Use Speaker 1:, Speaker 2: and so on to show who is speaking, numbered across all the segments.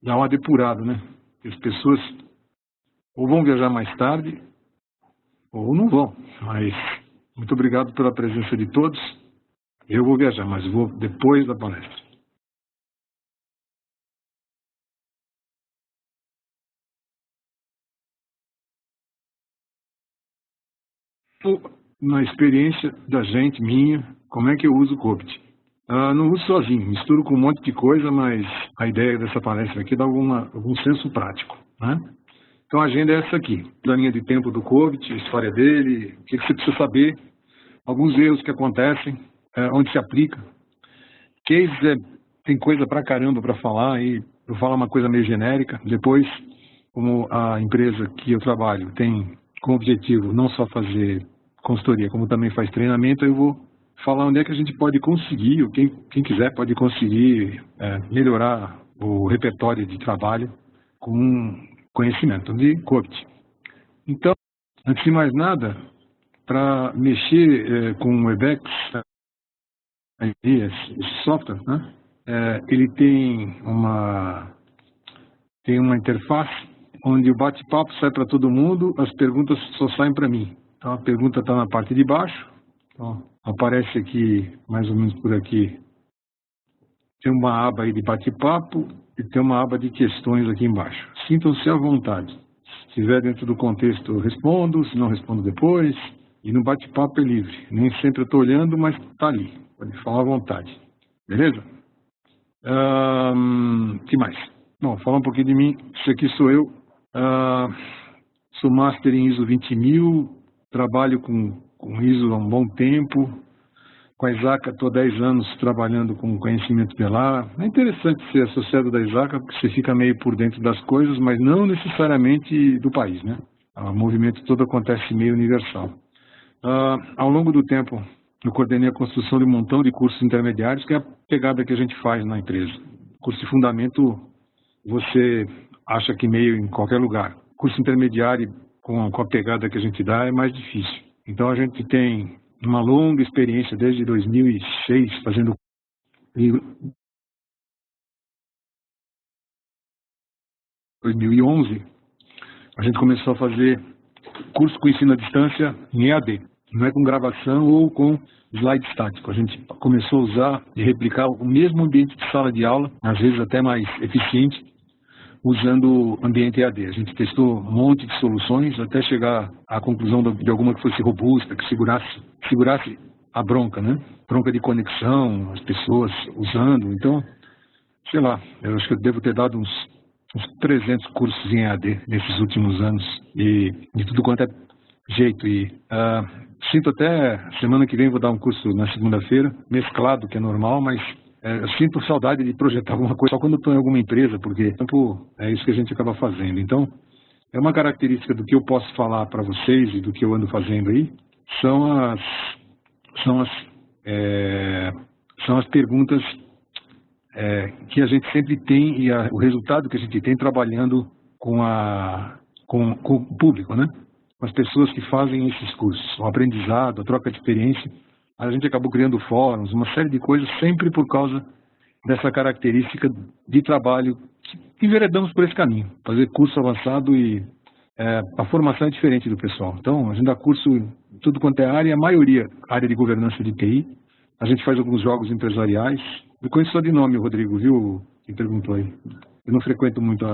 Speaker 1: dar uma depurada, né? As pessoas ou vão viajar mais tarde ou não vão. Mas muito obrigado pela presença de todos. Eu vou viajar, mas vou depois da palestra. Na experiência da gente, minha, como é que eu uso o COPT? Não uso sozinho, misturo com um monte de coisa, mas a ideia dessa palestra aqui dá algum senso prático, né? Então a agenda é essa aqui, da linha de tempo do COPT, a história dele, o que você precisa saber, alguns erros que acontecem, onde se aplica. Cases tem coisa pra caramba para falar, e eu falo uma coisa meio genérica. Depois, como a empresa que eu trabalho tem como objetivo não só fazer consultoria, como também faz treinamento, eu vou falar onde é que a gente pode conseguir, ou quem quiser pode conseguir melhorar o repertório de trabalho com conhecimento de COPT. Então, antes de mais nada, para mexer com o Webex, esse software, né? Ele tem uma interface onde o bate-papo sai para todo mundo, as perguntas só saem para mim. Então a pergunta está na parte de baixo, então, aparece aqui, mais ou menos por aqui, tem uma aba aí de bate-papo e tem uma aba de questões aqui embaixo. Sintam-se à vontade. Se estiver dentro do contexto, eu respondo, se não respondo depois. E no bate-papo é livre. Nem sempre eu estou olhando, mas está ali. Pode falar à vontade. Beleza? Que mais? Bom, falar um pouquinho de mim. Esse aqui sou eu. Sou Master em ISO 20000. Trabalho com ISO há um bom tempo. Com a ISACA, estou há 10 anos trabalhando com conhecimento velar. É interessante ser associado da ISACA, porque você fica meio por dentro das coisas, mas não necessariamente do país, né? O movimento todo acontece meio universal. Ao longo do tempo, eu coordenei a construção de um montão de cursos intermediários, que é a pegada que a gente faz na empresa. Curso de fundamento, você acha que meio em qualquer lugar. Curso intermediário, com a pegada que a gente dá, é mais difícil. Então, a gente tem uma longa experiência, desde 2006, fazendo... 2011, a gente começou a fazer curso com ensino à distância em EAD. Não é com gravação ou com slide estático. A gente começou a usar e replicar o mesmo ambiente de sala de aula, às vezes até mais eficiente, usando o ambiente EAD. A gente testou um monte de soluções até chegar à conclusão de alguma que fosse robusta, que segurasse a bronca, né? Bronca de conexão, as pessoas usando. Então, sei lá, eu acho que eu devo ter dado uns 300 cursos em EAD nesses últimos anos, e de tudo quanto é jeito. E sinto até, semana que vem vou dar um curso na segunda-feira, mesclado, que é normal, mas eu sinto saudade de projetar alguma coisa só quando estou em alguma empresa, porque é isso que a gente acaba fazendo. Então, é uma característica do que eu posso falar para vocês e do que eu ando fazendo aí, são as perguntas que a gente sempre tem, e o resultado que a gente tem trabalhando com o público, né? Com as pessoas que fazem esses cursos, o aprendizado, a troca de experiência. A gente acabou criando fóruns, uma série de coisas, sempre por causa dessa característica de trabalho que enveredamos por esse caminho, fazer curso avançado, e a formação é diferente do pessoal. Então, a gente dá curso em tudo quanto é área, a maioria área de governança de TI. A gente faz alguns jogos empresariais. Eu conheço só de nome o Rodrigo, viu? Quem perguntou aí. Eu não frequento muito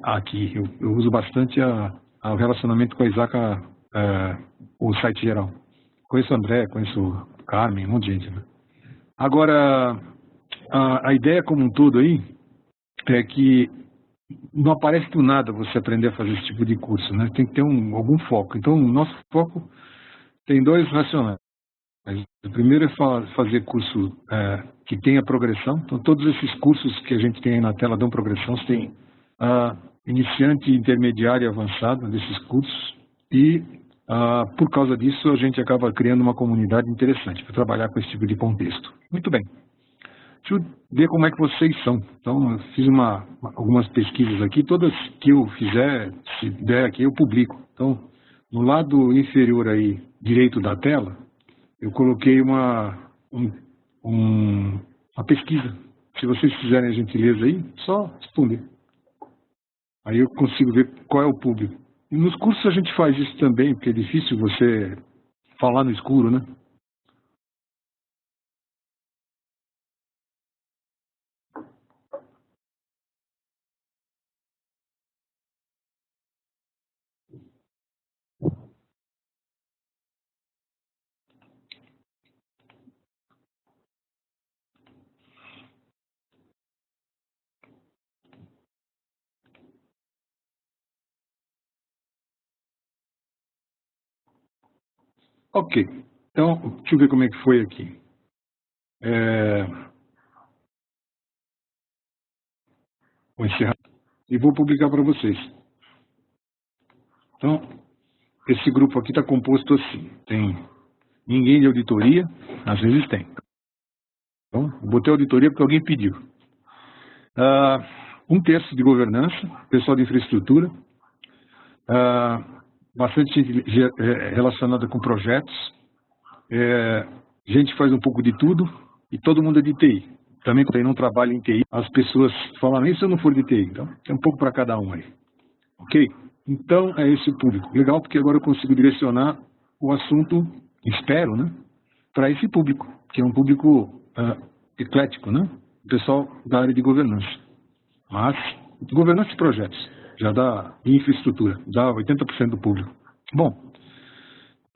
Speaker 1: aqui. Eu uso bastante o relacionamento com a ISACA, o site geral. Conheço o André, conheço o Carmen, um monte de gente, né? Agora, a ideia como um todo aí é que não aparece do nada você aprender a fazer esse tipo de curso, né? Tem que ter algum foco. Então, o nosso foco tem dois racionais. O primeiro é fazer curso que tenha progressão. Então, todos esses cursos que a gente tem aí na tela dão progressão. Você tem iniciante, intermediário e avançado desses cursos. E, por causa disso, a gente acaba criando uma comunidade interessante para trabalhar com esse tipo de contexto. Muito bem. Deixa eu ver como é que vocês são. Então, eu fiz algumas pesquisas aqui. Todas que eu fizer, se der aqui, eu publico. Então, no lado inferior aí, direito da tela, eu coloquei uma pesquisa. Se vocês fizerem a gentileza aí, só responder. Aí eu consigo ver qual é o público. E nos cursos a gente faz isso também, porque é difícil você falar no escuro, né? Ok. Então, deixa eu ver como é que foi aqui. Vou encerrar e vou publicar para vocês. Então, esse grupo aqui está composto assim. Tem ninguém de auditoria, às vezes tem. Então, botei auditoria porque alguém pediu. Um terço de governança, pessoal de infraestrutura, bastante gente relacionada com projetos, gente que faz um pouco de tudo e todo mundo é de TI. Também quando não trabalha em TI, as pessoas falam, e se eu não for de TI? Então, tem um pouco para cada um aí. Ok? Então, é esse o público. Legal, porque agora eu consigo direcionar o assunto, espero, né? Para esse público, que é um público eclético, né? O pessoal da área de governança. Mas, governança de projetos, já dá infraestrutura, dá 80% do público. Bom,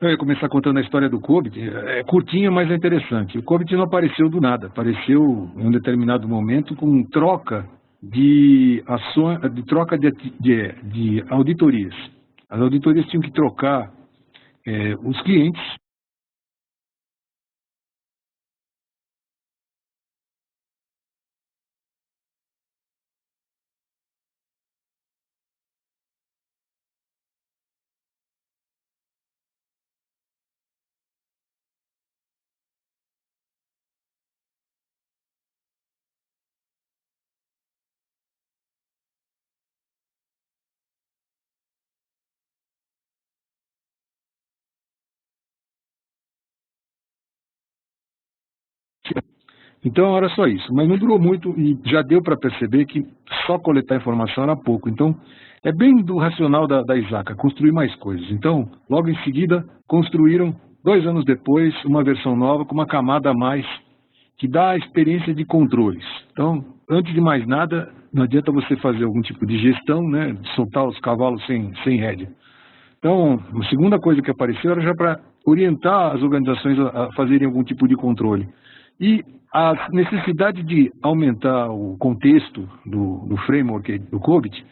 Speaker 1: eu ia começar contando a história do COBIT, é curtinha, mas é interessante. O COBIT não apareceu do nada, apareceu em um determinado momento com troca de ações, de auditorias. As auditorias tinham que trocar os clientes. Então era só isso, mas não durou muito e já deu para perceber que só coletar informação era pouco. Então é bem do racional da Isaka, construir mais coisas. Então, logo em seguida, construíram, 2 anos depois, uma versão nova com uma camada a mais que dá a experiência de controles. Então, antes de mais nada, não adianta você fazer algum tipo de gestão, né, de soltar os cavalos sem rédea. Então, a segunda coisa que apareceu era já para orientar as organizações a fazerem algum tipo de controle. E a necessidade de aumentar o contexto do framework do COBIT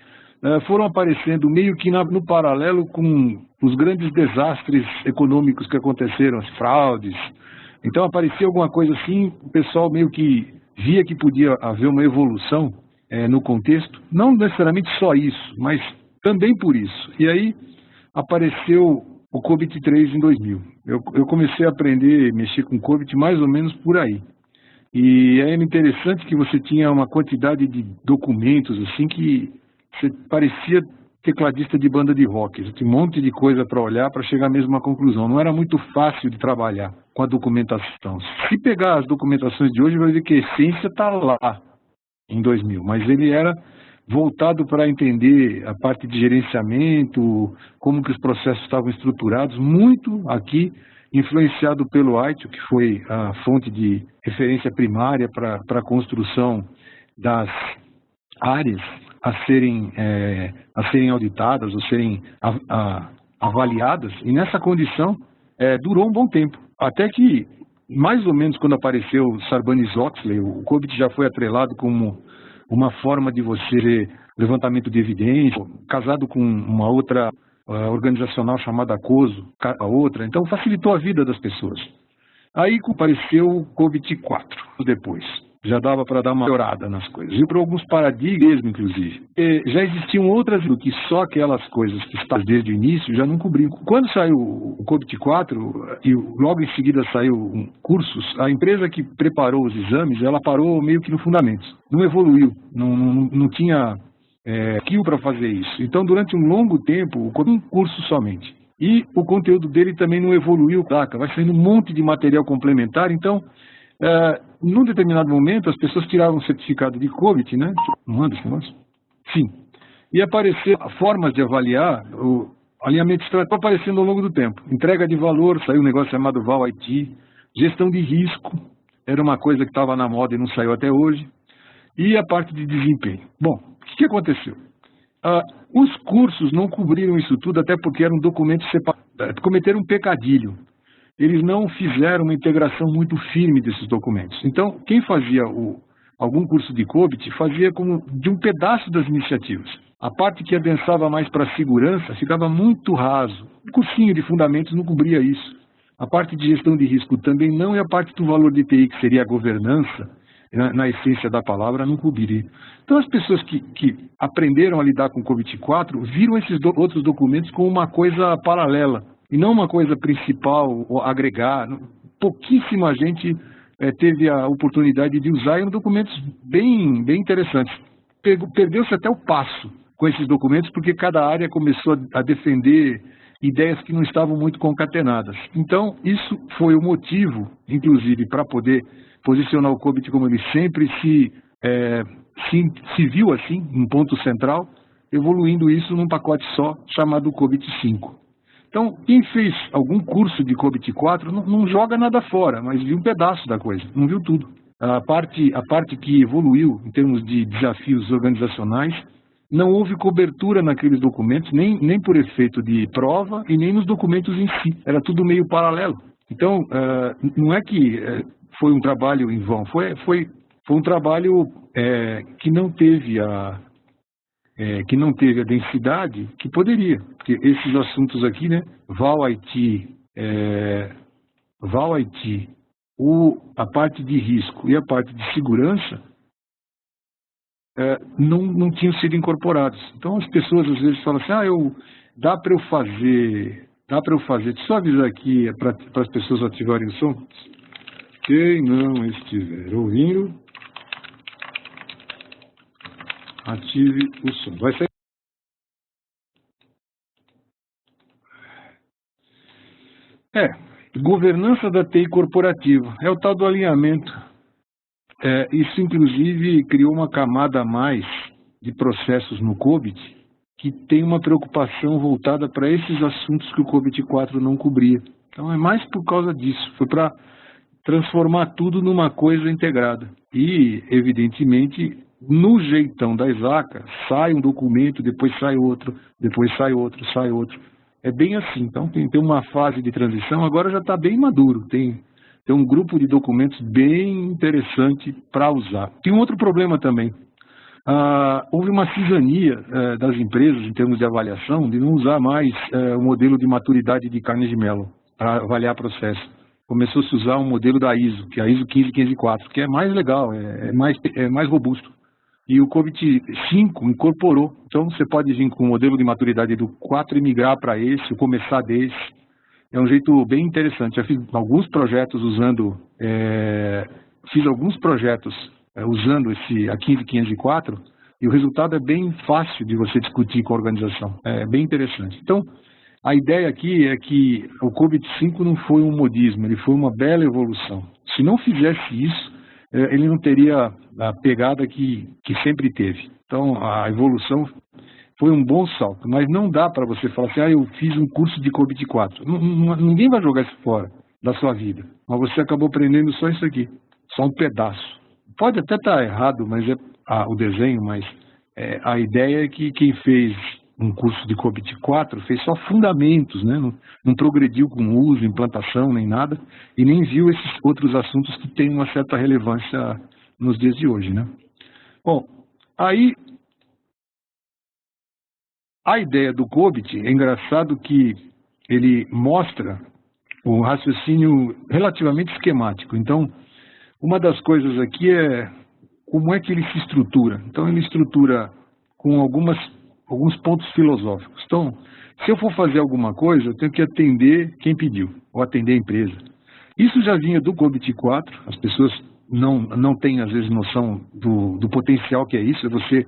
Speaker 1: foram aparecendo meio que no paralelo com os grandes desastres econômicos que aconteceram, as fraudes. Então aparecia alguma coisa assim, o pessoal meio que via que podia haver uma evolução no contexto, não necessariamente só isso, mas também por isso. E aí apareceu o COBIT 3 em 2000. Eu comecei a aprender a mexer com COBIT mais ou menos por aí. E era interessante que você tinha uma quantidade de documentos assim que você parecia tecladista de banda de rock. Você tinha um monte de coisa para olhar para chegar mesmo a uma conclusão. Não era muito fácil de trabalhar com a documentação. Se pegar as documentações de hoje, vai ver que a essência está lá em 2000, mas ele era voltado para entender a parte de gerenciamento, como que os processos estavam estruturados, muito aqui influenciado pelo ITIL, que foi a fonte de referência primária para a construção das áreas a serem auditadas ou serem avaliadas, e nessa condição durou um bom tempo, até que mais ou menos quando apareceu o Sarbanes-Oxley, o COBIT já foi atrelado como uma forma de você ver levantamento de evidência, casado com uma outra organizacional chamada COSO, a outra, então facilitou a vida das pessoas. Aí apareceu o COBIT 4 depois, já dava para dar uma melhorada nas coisas, e para alguns paradigmas, inclusive. Já existiam outras do que só aquelas coisas que estavam desde o início já não cobriam. Quando saiu o COBIT 4, e logo em seguida saiu cursos, a empresa que preparou os exames, ela parou meio que no fundamento, não evoluiu, não tinha skill para fazer isso. Então, durante um longo tempo, um curso somente. E o conteúdo dele também não evoluiu, vai saindo um monte de material complementar. Então, num determinado momento, as pessoas tiravam o certificado de COBIT, né? Não manda esse negócio? Sim. E apareceram formas de avaliar o alinhamento estratégico aparecendo ao longo do tempo. Entrega de valor, saiu um negócio chamado VAL-IT. Gestão de risco, era uma coisa que estava na moda e não saiu até hoje. E a parte de desempenho. Bom, o que aconteceu? Os cursos não cobriram isso tudo, até porque eram documentos separados. Cometeram um pecadilho. Eles não fizeram uma integração muito firme desses documentos. Então, quem fazia algum curso de COBIT fazia como de um pedaço das iniciativas. A parte que adensava mais para a segurança ficava muito raso. O cursinho de fundamentos não cobria isso. A parte de gestão de risco também não, e a parte do valor de TI, que seria a governança, na essência da palavra, não cobriria. Então, as pessoas que aprenderam a lidar com o COBIT 4 viram esses outros documentos como uma coisa paralela, e não uma coisa principal, ou agregar. Pouquíssima gente teve a oportunidade de usar, e eram documentos bem interessantes. Perdeu-se até o passo com esses documentos, porque cada área começou a defender ideias que não estavam muito concatenadas. Então, isso foi o motivo, inclusive, para poder posicionar o COBIT como ele sempre se viu assim, um ponto central, evoluindo isso num pacote só, chamado COBIT 5. Então, quem fez algum curso de COBIT 4 não joga nada fora, mas viu um pedaço da coisa, não viu tudo. A parte que evoluiu em termos de desafios organizacionais, não houve cobertura naqueles documentos, nem por efeito de prova e nem nos documentos em si. Era tudo meio paralelo. Então, não é que foi um trabalho em vão, foi um trabalho que não teve a densidade que poderia. Porque esses assuntos aqui, né, VAL-IT, a parte de risco e a parte de segurança, não tinham sido incorporados. Então, as pessoas às vezes falam assim, dá para eu fazer, deixa eu só avisar aqui para as pessoas ativarem o som. Quem não estiver ouvindo, ative o som. Vai sair. Governança da TI corporativa. É o tal do alinhamento. Isso, inclusive, criou uma camada a mais de processos no COBIT que tem uma preocupação voltada para esses assuntos que o COBIT 4 não cobria. Então, é mais por causa disso. Foi para transformar tudo numa coisa integrada. E, evidentemente, no jeitão da ESACA, sai um documento, depois sai outro, depois sai outro, sai outro. É bem assim. Então, tem uma fase de transição, agora já está bem maduro. Tem um grupo de documentos bem interessante para usar. Tem um outro problema também. Houve uma cisania das empresas, em termos de avaliação, de não usar mais o modelo de maturidade de Carnegie Mellon para avaliar processo. Começou-se a usar um modelo da ISO, que é a ISO 15104, que é mais legal, é mais robusto. E o COBIT 5 incorporou. Então, você pode vir com o modelo de maturidade do 4 e migrar para esse, ou começar desse. É um jeito bem interessante. Já fiz alguns projetos usando a 15504 e o resultado é bem fácil de você discutir com a organização. É bem interessante. Então, a ideia aqui é que o COBIT 5 não foi um modismo, ele foi uma bela evolução. Se não fizesse isso, ele não teria a pegada que sempre teve. Então, a evolução foi um bom salto, mas não dá para você falar assim, eu fiz um curso de COBIT 4. Ninguém vai jogar isso fora da sua vida, mas você acabou aprendendo só isso aqui, só um pedaço. Pode até estar errado, mas o desenho, mas a ideia é que quem fez um curso de COBIT 4 fez só fundamentos, né? Não progrediu com uso, implantação, nem nada, e nem viu esses outros assuntos que têm uma certa relevância nos dias de hoje, né? Bom, aí a ideia do COBIT, é engraçado que ele mostra o raciocínio relativamente esquemático. Então, uma das coisas aqui é como é que ele se estrutura. Então, ele estrutura com alguns pontos filosóficos. Então, se eu for fazer alguma coisa, eu tenho que atender quem pediu, ou atender a empresa. Isso já vinha do COBIT 4, as pessoas não têm, às vezes, noção do potencial que é isso, é você,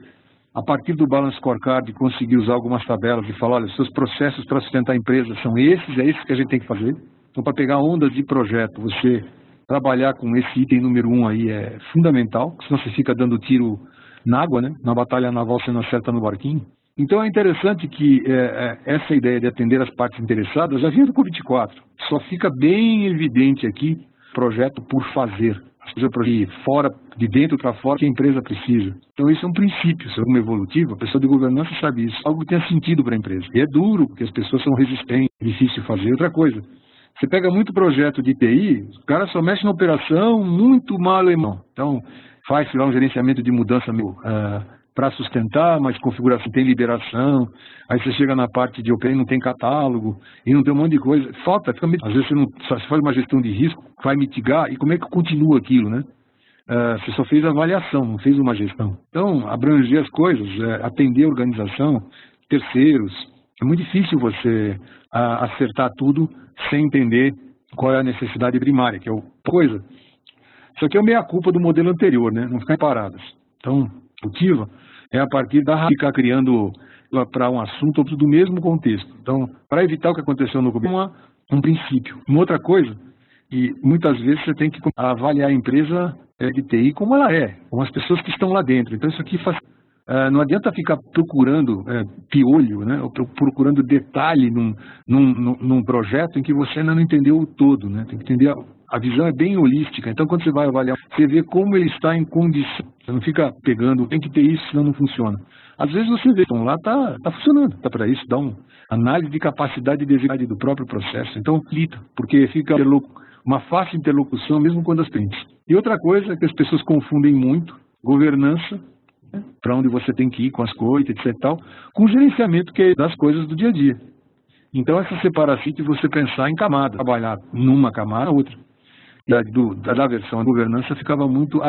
Speaker 1: a partir do Balance Scorecard, conseguir usar algumas tabelas e falar, olha, seus processos para sustentar a empresa são esses, é isso que a gente tem que fazer. Então, para pegar ondas de projeto, você trabalhar com esse item número 1 aí é fundamental, senão você fica dando tiro na água, né? Na batalha naval você não acerta no barquinho. Então é interessante que essa ideia de atender as partes interessadas já vinha do COP24. Só fica bem evidente aqui projeto por fazer. De fora, de dentro para fora, que a empresa precisa. Então isso é um princípio, isso é uma evolutiva, a pessoa de governança sabe isso. Algo que tenha sentido para a empresa. E é duro, porque as pessoas são resistentes, é difícil fazer. Outra coisa, você pega muito projeto de TI, o cara só mexe na operação, muito mal alemão. Então faz lá um gerenciamento de mudança para sustentar, mas configuração tem liberação, aí você chega na parte de OPM, não tem catálogo, e não tem um monte de coisa. Falta, às vezes você faz uma gestão de risco, vai mitigar, e como é que continua aquilo, né? Você só fez avaliação, não fez uma gestão. Então, abranger as coisas, atender a organização, terceiros, é muito difícil você acertar tudo sem entender qual é a necessidade primária, que é coisa. Isso aqui é meia-culpa do modelo anterior, né? Não ficar paradas. Então, cultiva é a partir da ficar criando para um assunto do mesmo contexto. Então, para evitar o que aconteceu no começo, um princípio. Uma outra coisa, e muitas vezes você tem que avaliar a empresa de TI como ela é, com as pessoas que estão lá dentro. Então, isso aqui faz... não adianta ficar procurando piolho, né? Ou procurando detalhe num projeto em que você ainda não entendeu o todo, né? Tem que entender... A visão é bem holística, então quando você vai avaliar, você vê como ele está em condição. Você não fica pegando, tem que ter isso, senão não funciona. Às vezes você vê, então lá está funcionando, está para isso, dá uma análise de capacidade de execução do próprio processo. Então, porque fica uma fácil interlocução, mesmo quando as tem. E outra coisa é que as pessoas confundem muito governança, né, para onde você tem que ir com as coisas, etc. Tal, com gerenciamento que é das coisas do dia a dia. Então, essa separação de você pensar em camada, trabalhar numa camada, outra. Da versão de governança ficava muito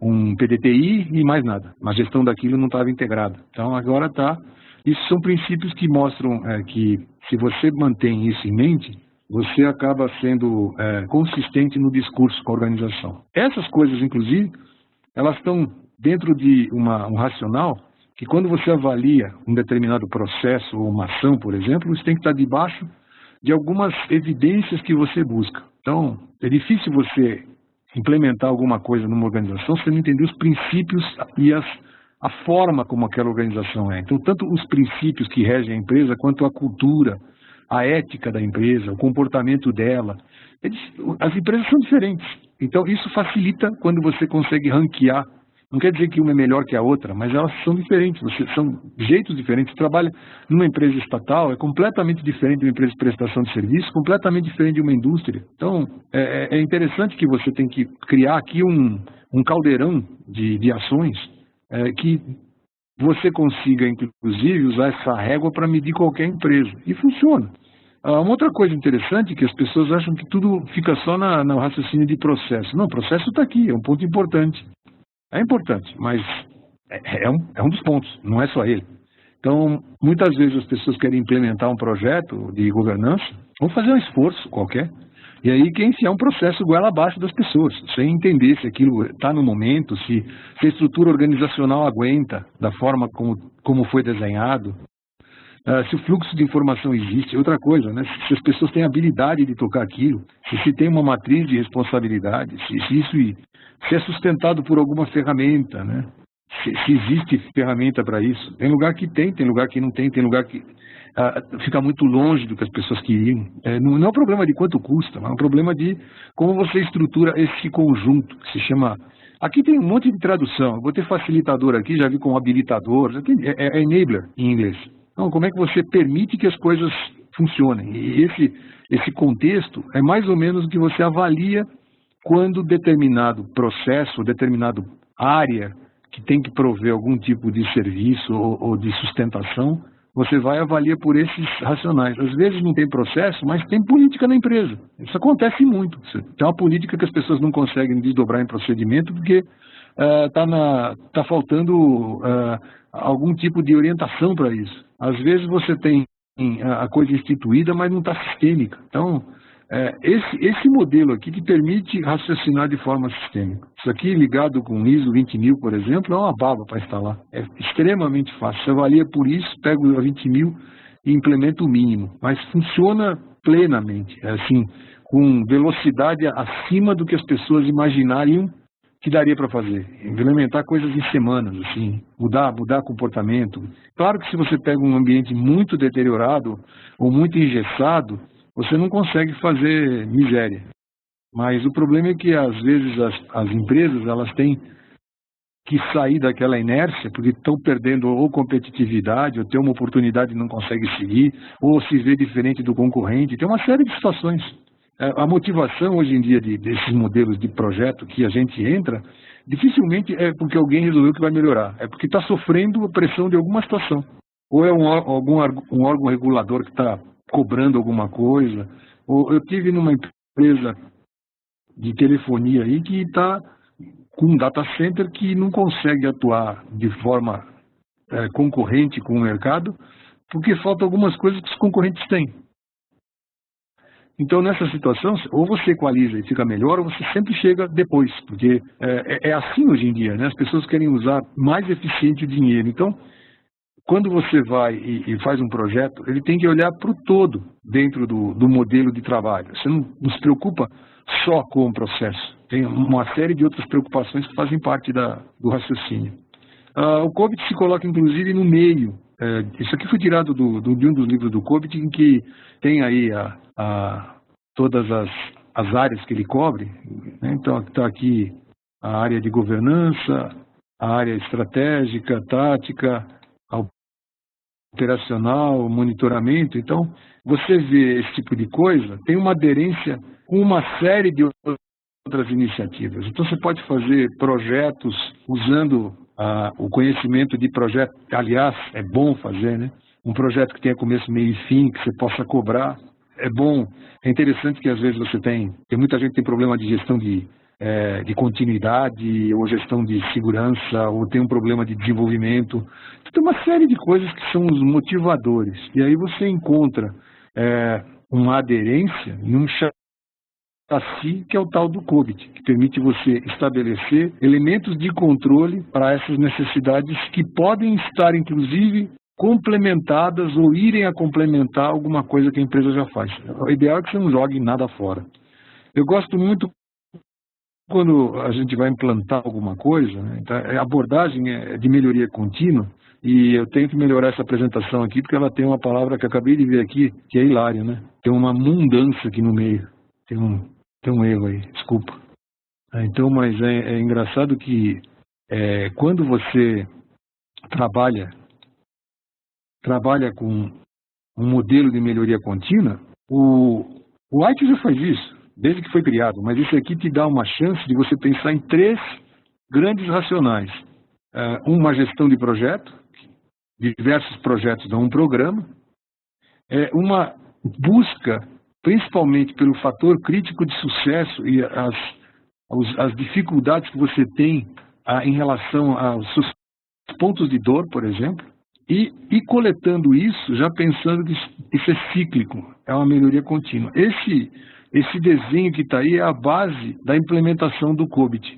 Speaker 1: um PDTI e mais nada. A gestão daquilo não estava integrada. Então, agora está... Isso são princípios que mostram que, se você mantém isso em mente, você acaba sendo consistente no discurso com a organização. Essas coisas, inclusive, elas estão dentro de um racional que, quando você avalia um determinado processo ou uma ação, por exemplo, isso tem que estar debaixo de algumas evidências que você busca. Então, é difícil você implementar alguma coisa numa organização se você não entender os princípios e a forma como aquela organização é. Então, tanto os princípios que regem a empresa, quanto a cultura, a ética da empresa, o comportamento dela. As empresas são diferentes. Então, isso facilita quando você consegue ranquear. Não quer dizer que uma é melhor que a outra, mas elas são diferentes, são jeitos diferentes. Você trabalha numa empresa estatal, é completamente diferente de uma empresa de prestação de serviço, completamente diferente de uma indústria. Então, é interessante que você tem que criar aqui um caldeirão de ações que você consiga, inclusive, usar essa régua para medir qualquer empresa. E funciona. Uma outra coisa interessante é que as pessoas acham que tudo fica só no raciocínio de processo. Não, o processo está aqui, é um ponto importante. É importante, mas é um dos pontos, não é só ele. Então, muitas vezes as pessoas querem implementar um projeto de governança, vão fazer um esforço qualquer, e aí quer enfiar um processo goela abaixo das pessoas, sem entender se aquilo está no momento, se a estrutura organizacional aguenta da forma como foi desenhado, se o fluxo de informação existe. Outra coisa, né? Se as pessoas têm habilidade de tocar aquilo, se tem uma matriz de responsabilidade, se é sustentado por alguma ferramenta, né? Se existe ferramenta para isso. Tem lugar que tem lugar que não tem lugar que fica muito longe do que as pessoas queriam. Não é um problema de quanto custa, mas é um problema de como você estrutura esse conjunto, que se chama... Aqui tem um monte de tradução. Eu vou ter facilitador aqui, já vi com habilitador, é enabler em inglês. Então, como é que você permite que as coisas funcionem? E esse contexto é mais ou menos o que você avalia quando determinado processo, determinada área que tem que prover algum tipo de serviço ou de sustentação, você vai avaliar por esses racionais. Às vezes não tem processo, mas tem política na empresa. Isso acontece muito. Tem uma política que as pessoas não conseguem desdobrar em procedimento porque tá faltando algum tipo de orientação para isso. Às vezes você tem a coisa instituída, mas não está sistêmica. Então, esse modelo aqui que permite raciocinar de forma sistêmica. Isso aqui ligado com ISO 20000, por exemplo, é uma baba para instalar. É extremamente fácil. Você avalia por isso, pega o 20000 e implementa o mínimo. Mas funciona plenamente, assim, com velocidade acima do que as pessoas imaginariam que daria para fazer? Implementar coisas em semanas, assim, mudar comportamento. Claro que se você pega um ambiente muito deteriorado ou muito engessado, você não consegue fazer miséria. Mas o problema é que, às vezes, as empresas elas têm que sair daquela inércia, porque estão perdendo ou competitividade, ou tem uma oportunidade e não consegue seguir, ou se vê diferente do concorrente. Tem uma série de situações. A motivação hoje em dia desses modelos de projeto que a gente entra, dificilmente é porque alguém resolveu que vai melhorar, é porque está sofrendo a pressão de alguma situação. Ou é um órgão regulador que está cobrando alguma coisa. Ou eu tive numa empresa de telefonia aí que está com um data center que não consegue atuar de forma concorrente com o mercado, porque faltam algumas coisas que os concorrentes têm. Então, nessa situação, ou você equaliza e fica melhor, ou você sempre chega depois, porque é assim hoje em dia, né? As pessoas querem usar mais eficiente o dinheiro. Então, quando você vai e faz um projeto, ele tem que olhar para o todo dentro do modelo de trabalho. Você não se preocupa só com o processo. Tem uma série de outras preocupações que fazem parte do raciocínio. O COBIT se coloca, inclusive, no meio. Isso aqui foi tirado de um dos livros do COBIT, em que tem aí todas as áreas que ele cobre, né? Então, está aqui a área de governança, a área estratégica, tática, operacional, monitoramento. Então, você vê esse tipo de coisa, tem uma aderência com uma série de outras iniciativas. Então, você pode fazer projetos usando o conhecimento de projeto. Aliás, é bom fazer, né? Um projeto que tenha começo, meio e fim, que você possa cobrar. É bom, é interessante que às vezes você tem muita gente que tem problema de gestão de continuidade, ou gestão de segurança, ou tem um problema de desenvolvimento. Tem uma série de coisas que são os motivadores. E aí você encontra uma aderência em um chassi, que é o tal do COBIT, que permite você estabelecer elementos de controle para essas necessidades que podem estar, inclusive, complementadas ou irem a complementar alguma coisa que a empresa já faz. O ideal é que você não jogue nada fora. Eu gosto muito quando a gente vai implantar alguma coisa, né? Então, a abordagem é de melhoria contínua, e eu tenho que melhorar essa apresentação aqui, porque ela tem uma palavra que eu acabei de ver aqui, que é hilária, né? Tem uma mudança aqui no meio. Tem um erro aí, desculpa. Então, mas é engraçado que quando você trabalha com um modelo de melhoria contínua, o White já faz isso, desde que foi criado, mas isso aqui te dá uma chance de você pensar em 3 grandes racionais. Uma gestão de projeto, diversos projetos dão um programa, uma busca, principalmente pelo fator crítico de sucesso e as dificuldades que você tem em relação aos seus pontos de dor, por exemplo, e coletando isso, já pensando que isso é cíclico, é uma melhoria contínua. Esse desenho que está aí é a base da implementação do COBIT,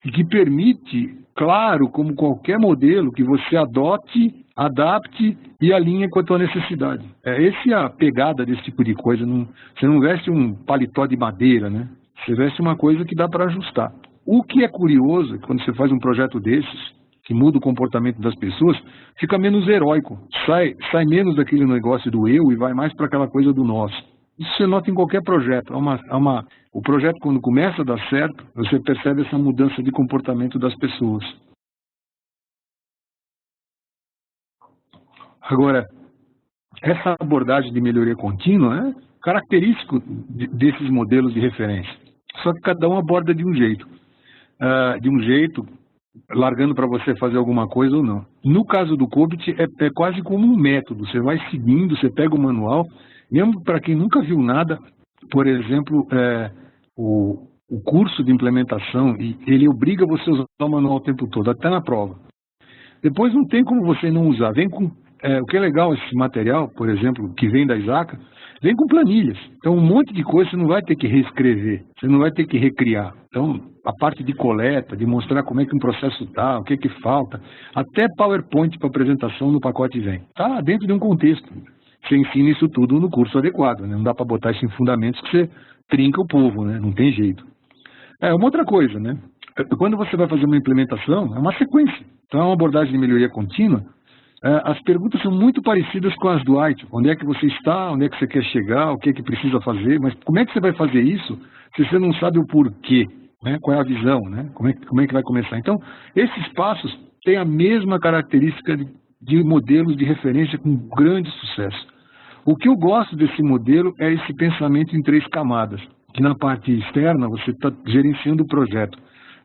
Speaker 1: e que permite, claro, como qualquer modelo, que você adote, adapte e alinhe com a tua necessidade. Essa é a pegada desse tipo de coisa. Você não veste um paletó de madeira, né? Você veste uma coisa que dá para ajustar. O que é curioso é que quando você faz um projeto desses, que muda o comportamento das pessoas, fica menos heróico, sai menos daquele negócio do eu e vai mais para aquela coisa do nós. Isso você nota em qualquer projeto. O projeto, quando começa a dar certo, você percebe essa mudança de comportamento das pessoas. Agora, essa abordagem de melhoria contínua é característico desses modelos de referência. Só que cada um aborda de um jeito. Largando para você fazer alguma coisa ou não. No caso do COBIT, é quase como um método. Você vai seguindo, você pega o manual, mesmo para quem nunca viu nada, por exemplo, o curso de implementação, ele obriga você a usar o manual o tempo todo, até na prova. Depois não tem como você não usar. Vem com, o que é legal, esse material, por exemplo, que vem da ISACA, vem com planilhas. Então, um monte de coisa você não vai ter que reescrever, você não vai ter que recriar. Então, a parte de coleta, de mostrar como é que um processo está, o que é que falta, até PowerPoint para apresentação no pacote vem. Está dentro de um contexto. Você ensina isso tudo no curso adequado, né? Não dá para botar isso em fundamentos que você trinca o povo, né? Não tem jeito. Uma outra coisa, né? Quando você vai fazer uma implementação, é uma sequência. Então, é uma abordagem de melhoria contínua. As perguntas são muito parecidas com as do IT. Onde é que você está, onde é que você quer chegar, o que é que precisa fazer, mas como é que você vai fazer isso se você não sabe o porquê, né? Qual é a visão, né? Como é que vai começar? Então, esses passos têm a mesma característica de modelos de referência com grande sucesso. O que eu gosto desse modelo é esse pensamento em 3 camadas, que na parte externa você está gerenciando o projeto,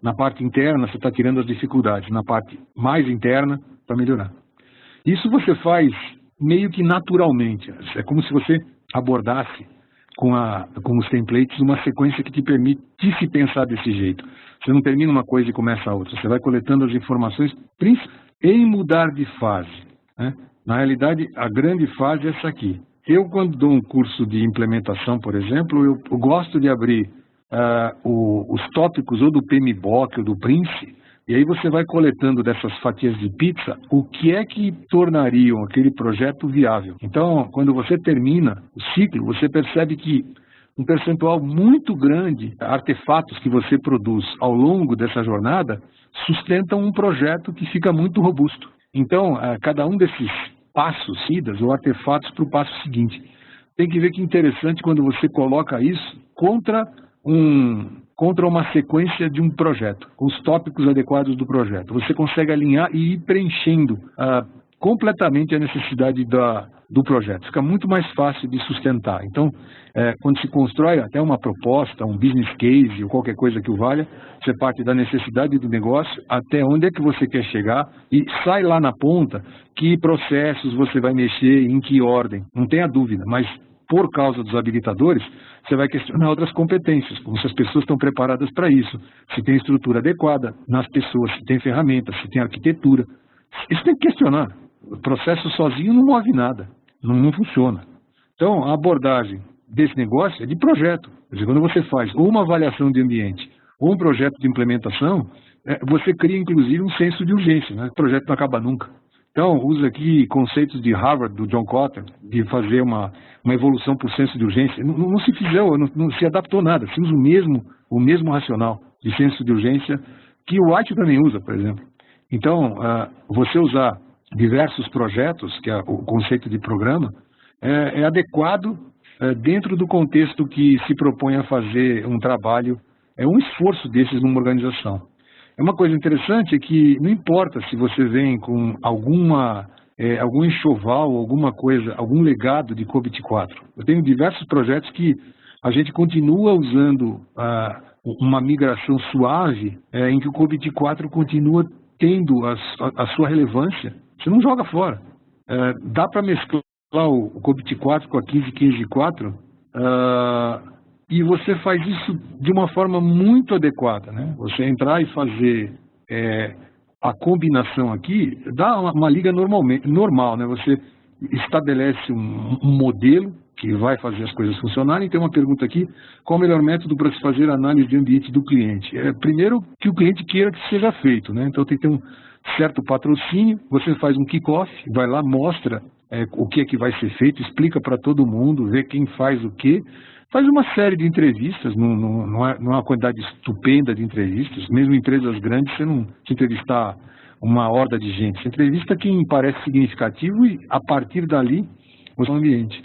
Speaker 1: na parte interna você está tirando as dificuldades, na parte mais interna para melhorar. Isso você faz meio que naturalmente, é como se você abordasse com os templates uma sequência que te permitisse pensar desse jeito. Você não termina uma coisa e começa a outra, você vai coletando as informações em mudar de fase, né? Na realidade, a grande fase é essa aqui. Eu, quando dou um curso de implementação, por exemplo, eu gosto de abrir os tópicos ou do PMBOK ou do Prince, e aí você vai coletando dessas fatias de pizza o que é que tornariam aquele projeto viável. Então, quando você termina o ciclo, você percebe que um percentual muito grande de artefatos que você produz ao longo dessa jornada sustentam um projeto que fica muito robusto. Então, cada um desses passos, idas ou artefatos para o passo seguinte. Tem que ver que interessante quando você coloca isso contra uma sequência de um projeto, com os tópicos adequados do projeto. Você consegue alinhar e ir preenchendo completamente a necessidade do projeto. Fica muito mais fácil de sustentar. Então, quando se constrói até uma proposta, um business case ou qualquer coisa que o valha, você parte da necessidade do negócio até onde é que você quer chegar e sai lá na ponta que processos você vai mexer, em que ordem. Não tenha dúvida, mas por causa dos habilitadores, você vai questionar outras competências, como se as pessoas estão preparadas para isso, se tem estrutura adequada nas pessoas, se tem ferramentas, se tem arquitetura. Isso tem que questionar. O processo sozinho não move nada, não funciona. Então, a abordagem desse negócio é de projeto. Quer dizer, quando você faz ou uma avaliação de ambiente ou um projeto de implementação, você cria, inclusive, um senso de urgência, né? O projeto não acaba nunca. Então, usa aqui conceitos de Harvard, do John Kotter, de fazer uma evolução por senso de urgência. Não se fizeram, não se adaptou nada. Se usa o mesmo racional de senso de urgência que o White também usa, por exemplo. Então, você usar diversos projetos, que é o conceito de programa, é adequado dentro do contexto que se propõe a fazer um trabalho, um esforço desses numa organização. Uma coisa interessante é que não importa se você vem com algum enxoval, alguma coisa, algum legado de COBIT 4. Eu tenho diversos projetos que a gente continua usando uma migração suave, em que o COBIT 4 continua tendo a sua relevância. Você não joga fora. Dá para mesclar o COBIT 4 com a 15.15.4 e você faz isso de uma forma muito adequada, né? Você entrar e fazer a combinação aqui, dá uma liga normal, né? Você estabelece um modelo que vai fazer as coisas funcionarem. Tem uma pergunta aqui: qual o melhor método para se fazer a análise de ambiente do cliente? Primeiro, que o cliente queira que seja feito, né? Então tem que ter um certo patrocínio. Você faz um kick-off, vai lá, mostra o que é que vai ser feito, explica para todo mundo, vê quem faz o quê. Faz uma série de entrevistas, não é uma quantidade estupenda de entrevistas. Mesmo em empresas grandes, você não se entrevistar uma horda de gente. Você entrevista quem parece significativo e, a partir dali, o seu ambiente,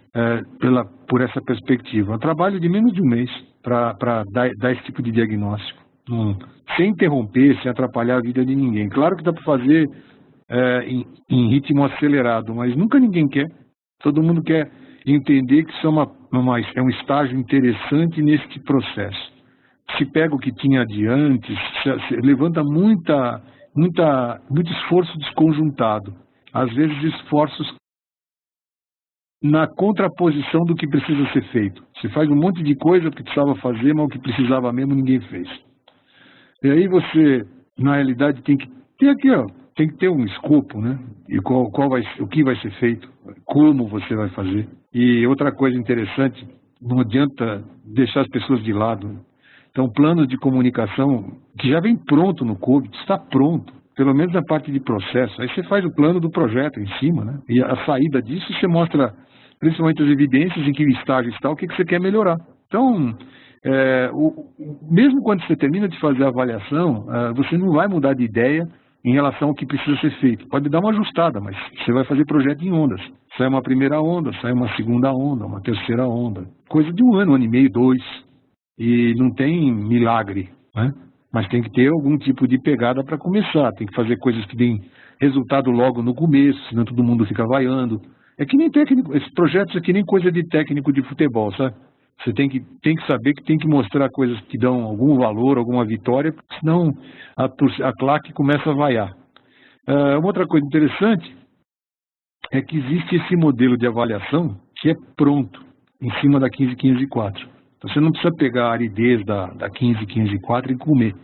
Speaker 1: por essa perspectiva. É um trabalho de menos de um mês para dar esse tipo de diagnóstico, sem interromper, sem atrapalhar a vida de ninguém. Claro que dá para fazer em ritmo acelerado, mas nunca ninguém quer. Todo mundo quer entender que isso é um estágio interessante neste processo. Se pega o que tinha adiante, se levanta muito esforço desconjuntado. Às vezes esforços na contraposição do que precisa ser feito. Você faz um monte de coisa que precisava fazer, mas o que precisava mesmo ninguém fez. E aí você, na realidade, tem que ter aqui, tem que ter um escopo, né? E o que vai ser feito, como você vai fazer. E outra coisa interessante, não adianta deixar as pessoas de lado. Então, planos de comunicação, que já vem pronto no COBIT, está pronto, pelo menos na parte de processo. Aí você faz o plano do projeto em cima, né? E a saída disso você mostra principalmente as evidências em que estágio está, o que você quer melhorar. Então, Mesmo quando você termina de fazer a avaliação, você não vai mudar de ideia em relação ao que precisa ser feito. Pode dar uma ajustada, mas você vai fazer projeto em ondas. Sai uma primeira onda, sai uma segunda onda, uma terceira onda. Coisa de um ano e meio, 2. E não tem milagre, né? Mas tem que ter algum tipo de pegada para começar. Tem que fazer coisas que deem resultado logo no começo, senão todo mundo fica vaiando. É que nem técnico, esses projetos é que nem coisa de técnico de futebol, sabe? Você tem que saber que tem que mostrar coisas que dão algum valor, alguma vitória, porque senão a claque começa a vaiar. Uma outra coisa interessante é que existe esse modelo de avaliação que é pronto, em cima da 15154. Então, você não precisa pegar a aridez da 15154 e comer.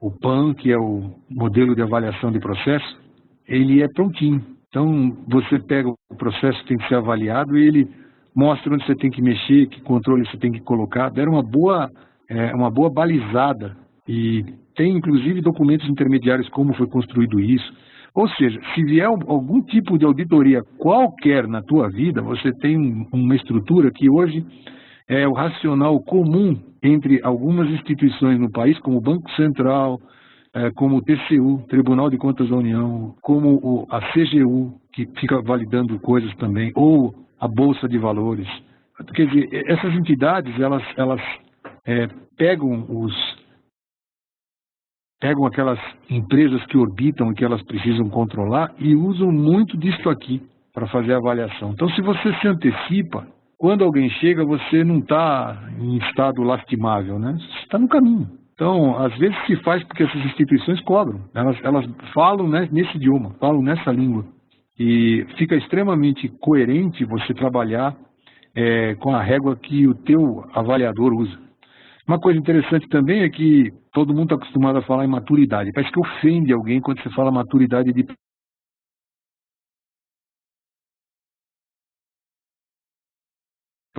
Speaker 1: O PAN, que é o modelo de avaliação de processo, ele é prontinho. Então, você pega o processo que tem que ser avaliado e ele mostra onde você tem que mexer, que controle você tem que colocar. Deram uma boa balizada e tem, inclusive, documentos intermediários como foi construído isso. Ou seja, se vier algum tipo de auditoria qualquer na tua vida, você tem uma estrutura que hoje é o racional comum entre algumas instituições no país, como o Banco Central, como o TCU, Tribunal de Contas da União, como a CGU, que fica validando coisas também, ou a Bolsa de Valores. Quer dizer, essas entidades, elas pegam aquelas empresas que orbitam e que elas precisam controlar e usam muito disso aqui para fazer a avaliação. Então, se você se antecipa, quando alguém chega, você não está em estado lastimável, né? Você está no caminho. Então, às vezes se faz porque essas instituições cobram. Elas falam, né, nesse idioma, falam nessa língua. E fica extremamente coerente você trabalhar com a régua que o teu avaliador usa. Uma coisa interessante também é que todo mundo está acostumado a falar em maturidade. Parece que ofende alguém quando você fala maturidade de...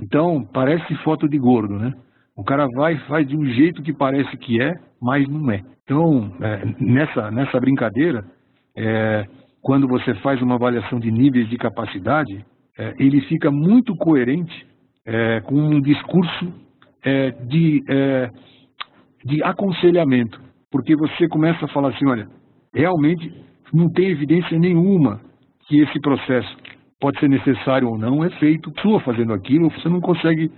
Speaker 1: Então, parece foto de gordo, né? O cara vai e faz de um jeito que parece que é, mas não é. Então, nessa brincadeira, quando você faz uma avaliação de níveis de capacidade, ele fica muito coerente com um discurso de aconselhamento. Porque você começa a falar assim, olha, realmente não tem evidência nenhuma que esse processo pode ser necessário ou não, é feito, sua fazendo aquilo, você não consegue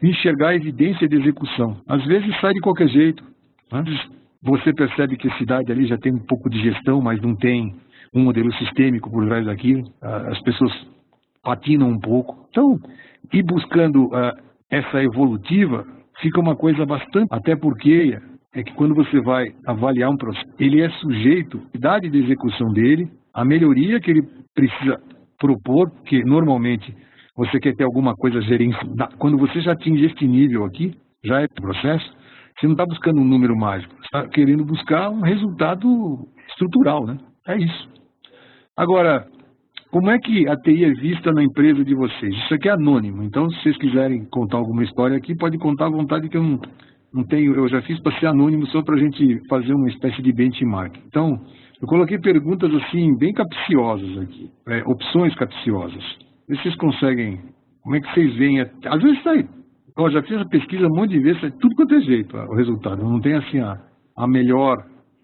Speaker 1: enxergar a evidência de execução. Às vezes sai de qualquer jeito. Antes você percebe que a cidade ali já tem um pouco de gestão, mas não tem um modelo sistêmico por trás daquilo. As pessoas patinam um pouco. Então, ir buscando essa evolutiva fica uma coisa bastante... Até porque é que quando você vai avaliar um processo, ele é sujeito à idade de execução dele, à melhoria que ele precisa propor, porque normalmente você quer ter alguma coisa gerenciada. Quando você já atinge este nível aqui, já é processo, você não está buscando um número mágico, você está querendo buscar um resultado estrutural, né? É isso. Agora, como é que a TI é vista na empresa de vocês? Isso aqui é anônimo, então se vocês quiserem contar alguma história aqui, pode contar à vontade, que eu não tenho, eu já fiz para ser anônimo só para a gente fazer uma espécie de benchmark. Então, eu coloquei perguntas assim, bem capciosas aqui, opções capciosas. Vê se vocês conseguem, como é que vocês veem, às vezes sai, eu já fiz a pesquisa um monte de vezes, sai tudo quanto é jeito o resultado, não tem assim a melhor,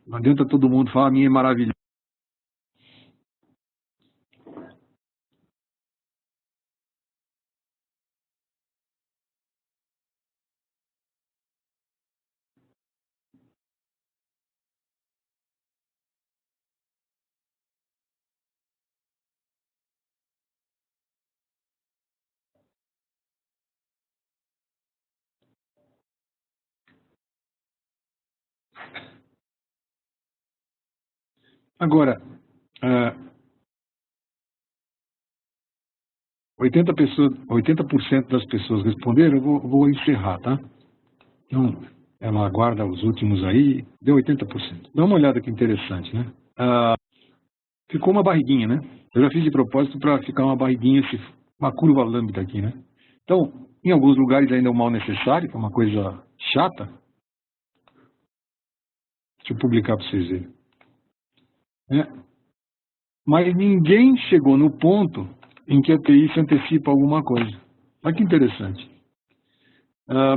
Speaker 1: não adianta todo mundo falar, a minha é maravilhosa. Agora, 80% das pessoas responderam, eu vou encerrar, tá? Então, ela aguarda os últimos aí, deu 80%. Dá uma olhada que interessante, né? Ficou uma barriguinha, né? Eu já fiz de propósito para ficar uma barriguinha, uma curva lambda aqui, né? Então, em alguns lugares ainda é um mal necessário, que é uma coisa chata. Deixa eu publicar para vocês verem. Mas ninguém chegou no ponto em que a TI se antecipa a alguma coisa. Olha que interessante.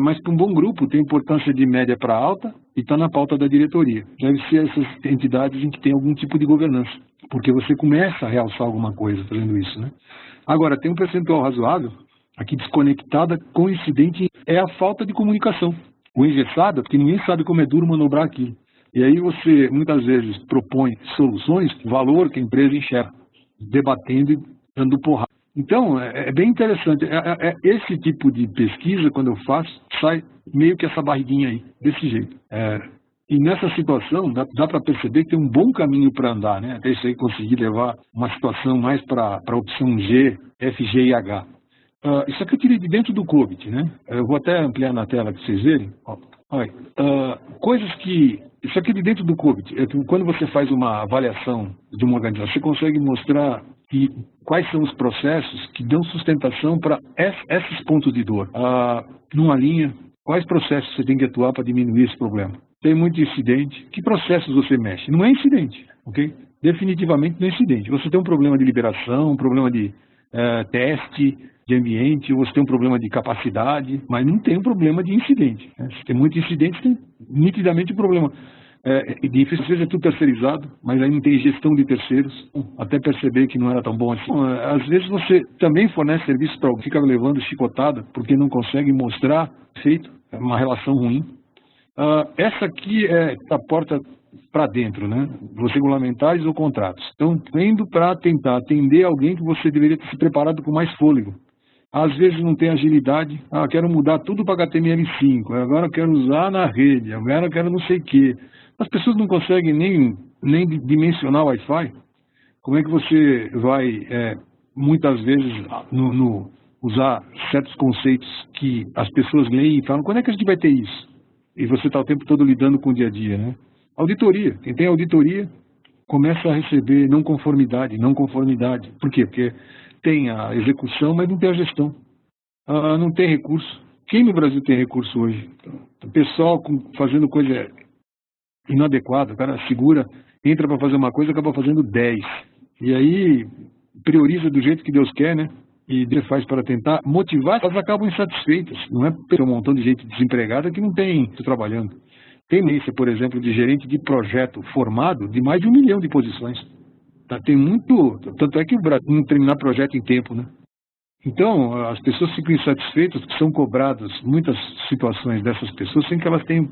Speaker 1: Mas para um bom grupo tem importância de média para alta e está na pauta da diretoria. Deve ser essas entidades em que tem algum tipo de governança, porque você começa a realçar alguma coisa fazendo isso, né? Agora, tem um percentual razoável, aqui desconectada, coincidente, é a falta de comunicação. O engessado, porque ninguém sabe como é duro manobrar aquilo. E aí você, muitas vezes, propõe soluções, valor que a empresa enxerga, debatendo e dando porrada. Então, é bem interessante. Esse tipo de pesquisa, quando eu faço, sai meio que essa barriguinha aí, desse jeito. E nessa situação, dá para perceber que tem um bom caminho para andar, né? Até isso aí conseguir levar uma situação mais para a opção G, F, G e H. Isso aqui eu tirei de dentro do COBIT, né? Eu vou até ampliar na tela para vocês verem. Coisas que... Isso aqui é de dentro do COBIT. Quando você faz uma avaliação de uma organização, você consegue mostrar quais são os processos que dão sustentação para esses pontos de dor. Numa linha, quais processos você tem que atuar para diminuir esse problema? Tem muito incidente. Que processos você mexe? Não é incidente, ok? Definitivamente não é incidente. Você tem um problema de liberação, um problema de teste de ambiente, ou você tem um problema de capacidade, mas não tem um problema de incidente, né? Se tem muito incidente, tem nitidamente um problema. Às vezes é tudo terceirizado, mas aí não tem gestão de terceiros, até perceber que não era tão bom assim. Às vezes você também fornece serviço para alguém, fica levando chicotada, porque não consegue mostrar feito, é uma relação ruim. Essa aqui é a porta para dentro, né? Os regulamentares ou contratos. Então, indo para tentar atender alguém que você deveria ter se preparado com mais fôlego. Às vezes não tem agilidade. Quero mudar tudo para HTML5, agora quero usar na rede, agora quero não sei o quê. As pessoas não conseguem nem dimensionar o Wi-Fi. Como é que você vai, muitas vezes, usar certos conceitos que as pessoas leem e falam, quando é que a gente vai ter isso? E você está o tempo todo lidando com o dia a dia, né? Auditoria. Quem tem auditoria começa a receber não conformidade. Por quê? Porque tem a execução, mas não tem a gestão. Não tem recurso. Quem no Brasil tem recurso hoje? O pessoal fazendo coisa inadequada, o cara segura, entra para fazer uma coisa, acaba fazendo 10. E aí prioriza do jeito que Deus quer, né? E Deus faz para tentar motivar, elas acabam insatisfeitas. Não é ter um montão de gente desempregada que não tem trabalhando. Tem tendência, por exemplo, de gerente de projeto formado de mais de 1 milhão de posições. Tem muito... Tanto é que o Brasil não terminar projeto em tempo, né? Então, as pessoas ficam insatisfeitas porque são cobradas muitas situações dessas pessoas sem que elas tenham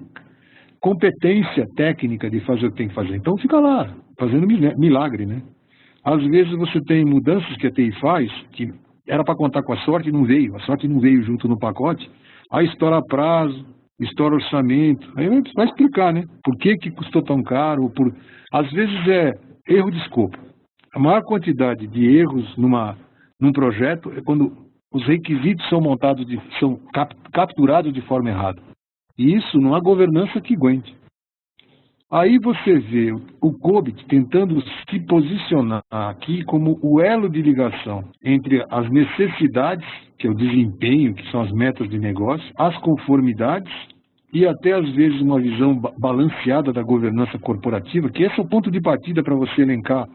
Speaker 1: competência técnica de fazer o que tem que fazer. Então, fica lá, fazendo milagre, né? Às vezes você tem mudanças que a TI faz, que era para contar com a sorte não veio junto no pacote, aí estoura prazo, estoura orçamento, aí vai explicar, né? Por que custou tão caro, às vezes é erro de escopo. A maior quantidade de erros num projeto é quando os requisitos são montados, são capturados de forma errada. E isso não há governança que aguente. Aí você vê o COBIT tentando se posicionar aqui como o elo de ligação entre as necessidades, que é o desempenho, que são as metas de negócio, as conformidades e até às vezes uma visão balanceada da governança corporativa, que esse é o ponto de partida para você elencar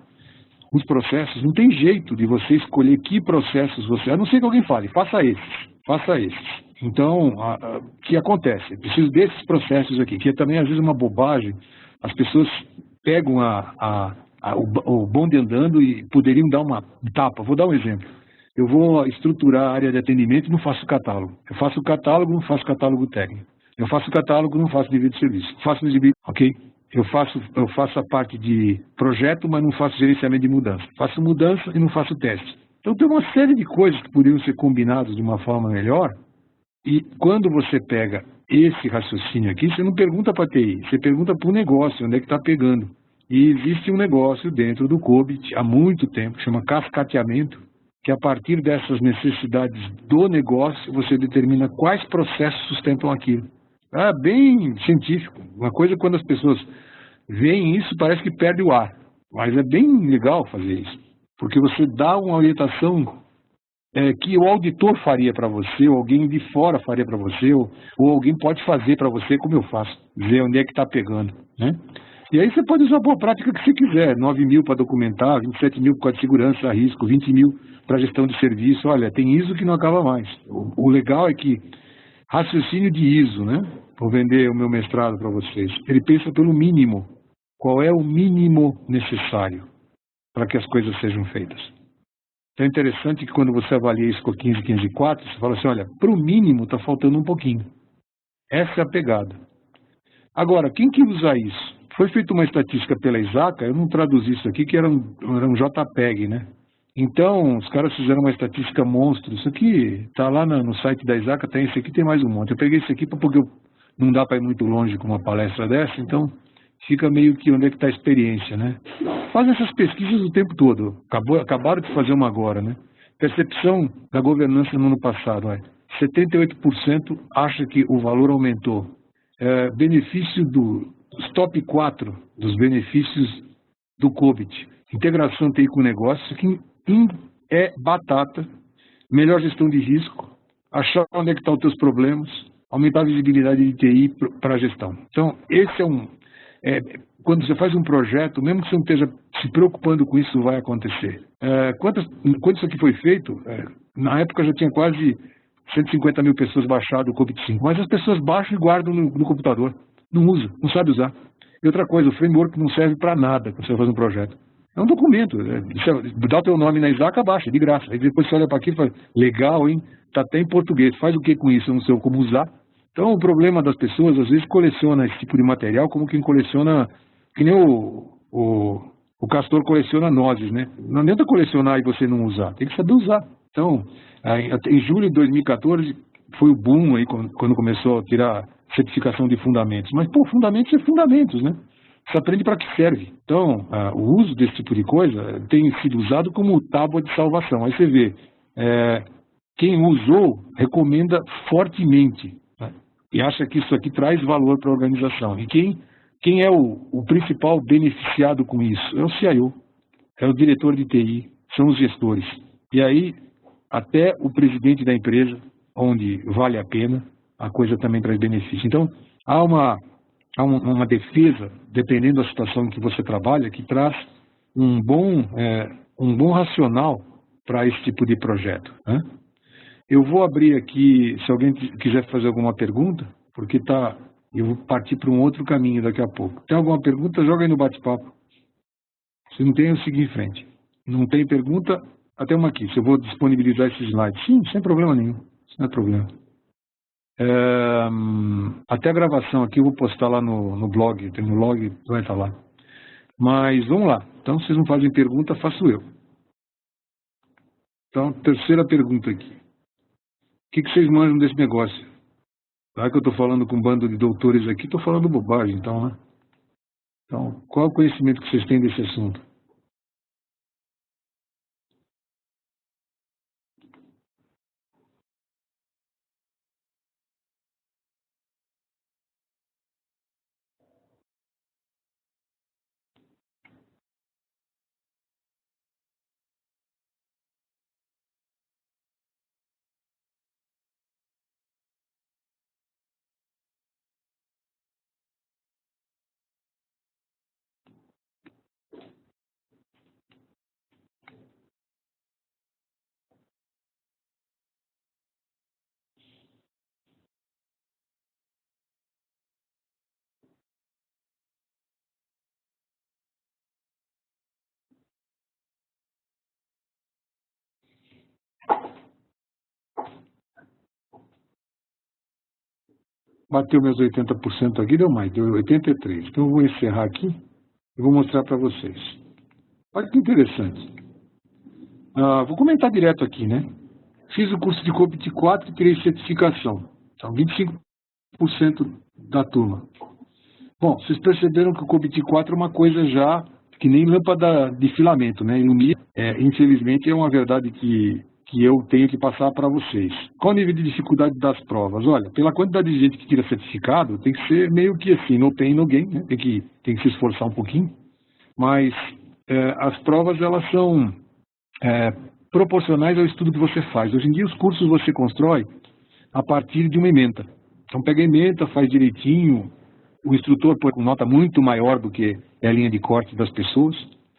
Speaker 1: os processos. Não tem jeito de você escolher que processos você... A não ser que alguém fale, faça esses. Então, o que acontece? Eu preciso desses processos aqui, que é também às vezes uma bobagem. As pessoas pegam o bonde andando e poderiam dar uma tapa. Vou dar um exemplo. Eu vou estruturar a área de atendimento e não faço catálogo. Eu faço catálogo, não faço catálogo técnico. Eu faço catálogo, não faço devido serviço. Faço devido, ok? Eu faço a parte de projeto, mas não faço gerenciamento de mudança. Faço mudança e não faço teste. Então tem uma série de coisas que poderiam ser combinadas de uma forma melhor. E quando você pega esse raciocínio aqui, você não pergunta para a TI, você pergunta para o negócio, onde é que está pegando. E existe um negócio dentro do COBIT há muito tempo, que chama cascateamento, que a partir dessas necessidades do negócio, você determina quais processos sustentam aquilo. É bem científico. Uma coisa quando as pessoas veem isso, parece que perde o ar. Mas é bem legal fazer isso. Porque você dá uma orientação que o auditor faria para você, ou alguém de fora faria para você, ou alguém pode fazer para você como eu faço. Ver onde é que está pegando, né? E aí você pode usar a boa prática que você quiser. 9 mil para documentar, 27 mil por causa de segurança, risco, 20 mil para gestão de serviço. Olha, tem ISO que não acaba mais. O legal é que raciocínio de ISO, né? Vou vender o meu mestrado para vocês. Ele pensa pelo mínimo. Qual é o mínimo necessário para que as coisas sejam feitas? Então é interessante que quando você avalia isso com 15, 15 e 4, você fala assim, olha, para o mínimo está faltando um pouquinho. Essa é a pegada. Agora, quem que usa isso? Foi feita uma estatística pela ISACA, eu não traduzi isso aqui, que era um JPEG, né? Então, os caras fizeram uma estatística monstro. Isso aqui está lá no site da ISACA, tem esse aqui, tem mais um monte. Eu peguei esse aqui porque não dá para ir muito longe com uma palestra dessa, então fica meio que onde é que está a experiência, né? Faz essas pesquisas o tempo todo. Acabaram de fazer uma agora, né? Percepção da governança no ano passado. 78% acha que o valor aumentou. Benefício dos top 4 dos benefícios do COBIT. Integração TI com negócio, isso aqui é batata. Melhor gestão de risco, achar onde é que estão os teus problemas, aumentar a visibilidade de TI para a gestão. Então, esse quando você faz um projeto, mesmo que você não esteja se preocupando com isso, vai acontecer. Quando isso aqui foi feito, na época já tinha quase 150 mil pessoas baixado o COBIT-5, mas as pessoas baixam e guardam no computador. Não usa, não sabe usar. E outra coisa, o framework não serve para nada quando você faz um projeto. É um documento. Dá o teu nome na ISACA, baixa, de graça. Aí depois você olha para aquilo e fala, legal, hein? Está até em português. Faz o que com isso? Eu não sei como usar. Então, o problema das pessoas, às vezes, coleciona esse tipo de material como quem coleciona, que nem o castor coleciona nozes, né? Não adianta colecionar e você não usar. Tem que saber usar. Então, em julho de 2014, foi o boom aí, quando começou a tirar certificação de fundamentos. Mas, pô, fundamentos é fundamentos, né? Você aprende para que serve. Então, o uso desse tipo de coisa tem sido usado como tábua de salvação. Aí você vê, quem usou recomenda fortemente, né? E acha que isso aqui traz valor para a organização. E quem é o principal beneficiado com isso? É o CIO, é o diretor de TI, são os gestores. E aí, até o presidente da empresa, onde vale a pena, a coisa também traz benefício. Então, há uma defesa, dependendo da situação em que você trabalha, que traz um bom racional para esse tipo de projeto, né? Eu vou abrir aqui, se alguém quiser fazer alguma pergunta, porque eu vou partir para um outro caminho daqui a pouco. Tem alguma pergunta? Joga aí no bate-papo. Se não tem, eu sigo em frente. Não tem pergunta? Até uma aqui. Se eu vou disponibilizar esses slides. Sim, sem problema nenhum. Isso não é problema. Até a gravação aqui eu vou postar lá no blog. Tem no blog, vai estar lá. Mas vamos lá. Então, se vocês não fazem pergunta, faço eu. Então, terceira pergunta aqui. O que vocês manjam desse negócio? Será que eu estou falando com um bando de doutores aqui? Estou falando bobagem, então, né? Então, qual é o conhecimento que vocês têm desse assunto? Bateu meus 80% aqui, deu mais, deu 83%. Então eu vou encerrar aqui e vou mostrar para vocês. Olha que interessante. Vou comentar direto aqui, né? Fiz o curso de COBIT 4 e tirei certificação. Então, 25% da turma. Bom, vocês perceberam que o COBIT 4 é uma coisa já que nem lâmpada de filamento, né? Ilumina. Infelizmente, é uma verdade que eu tenho que passar para vocês. Qual o nível de dificuldade das provas? Olha, pela quantidade de gente que tira certificado, tem que ser meio que assim, no pain, no gain, né? Tem que se esforçar um pouquinho. Mas as provas, elas são proporcionais ao estudo que você faz. Hoje em dia, os cursos você constrói a partir de uma ementa. Então, pega a ementa, faz direitinho. O instrutor põe com nota muito maior do que é a linha de corte das pessoas.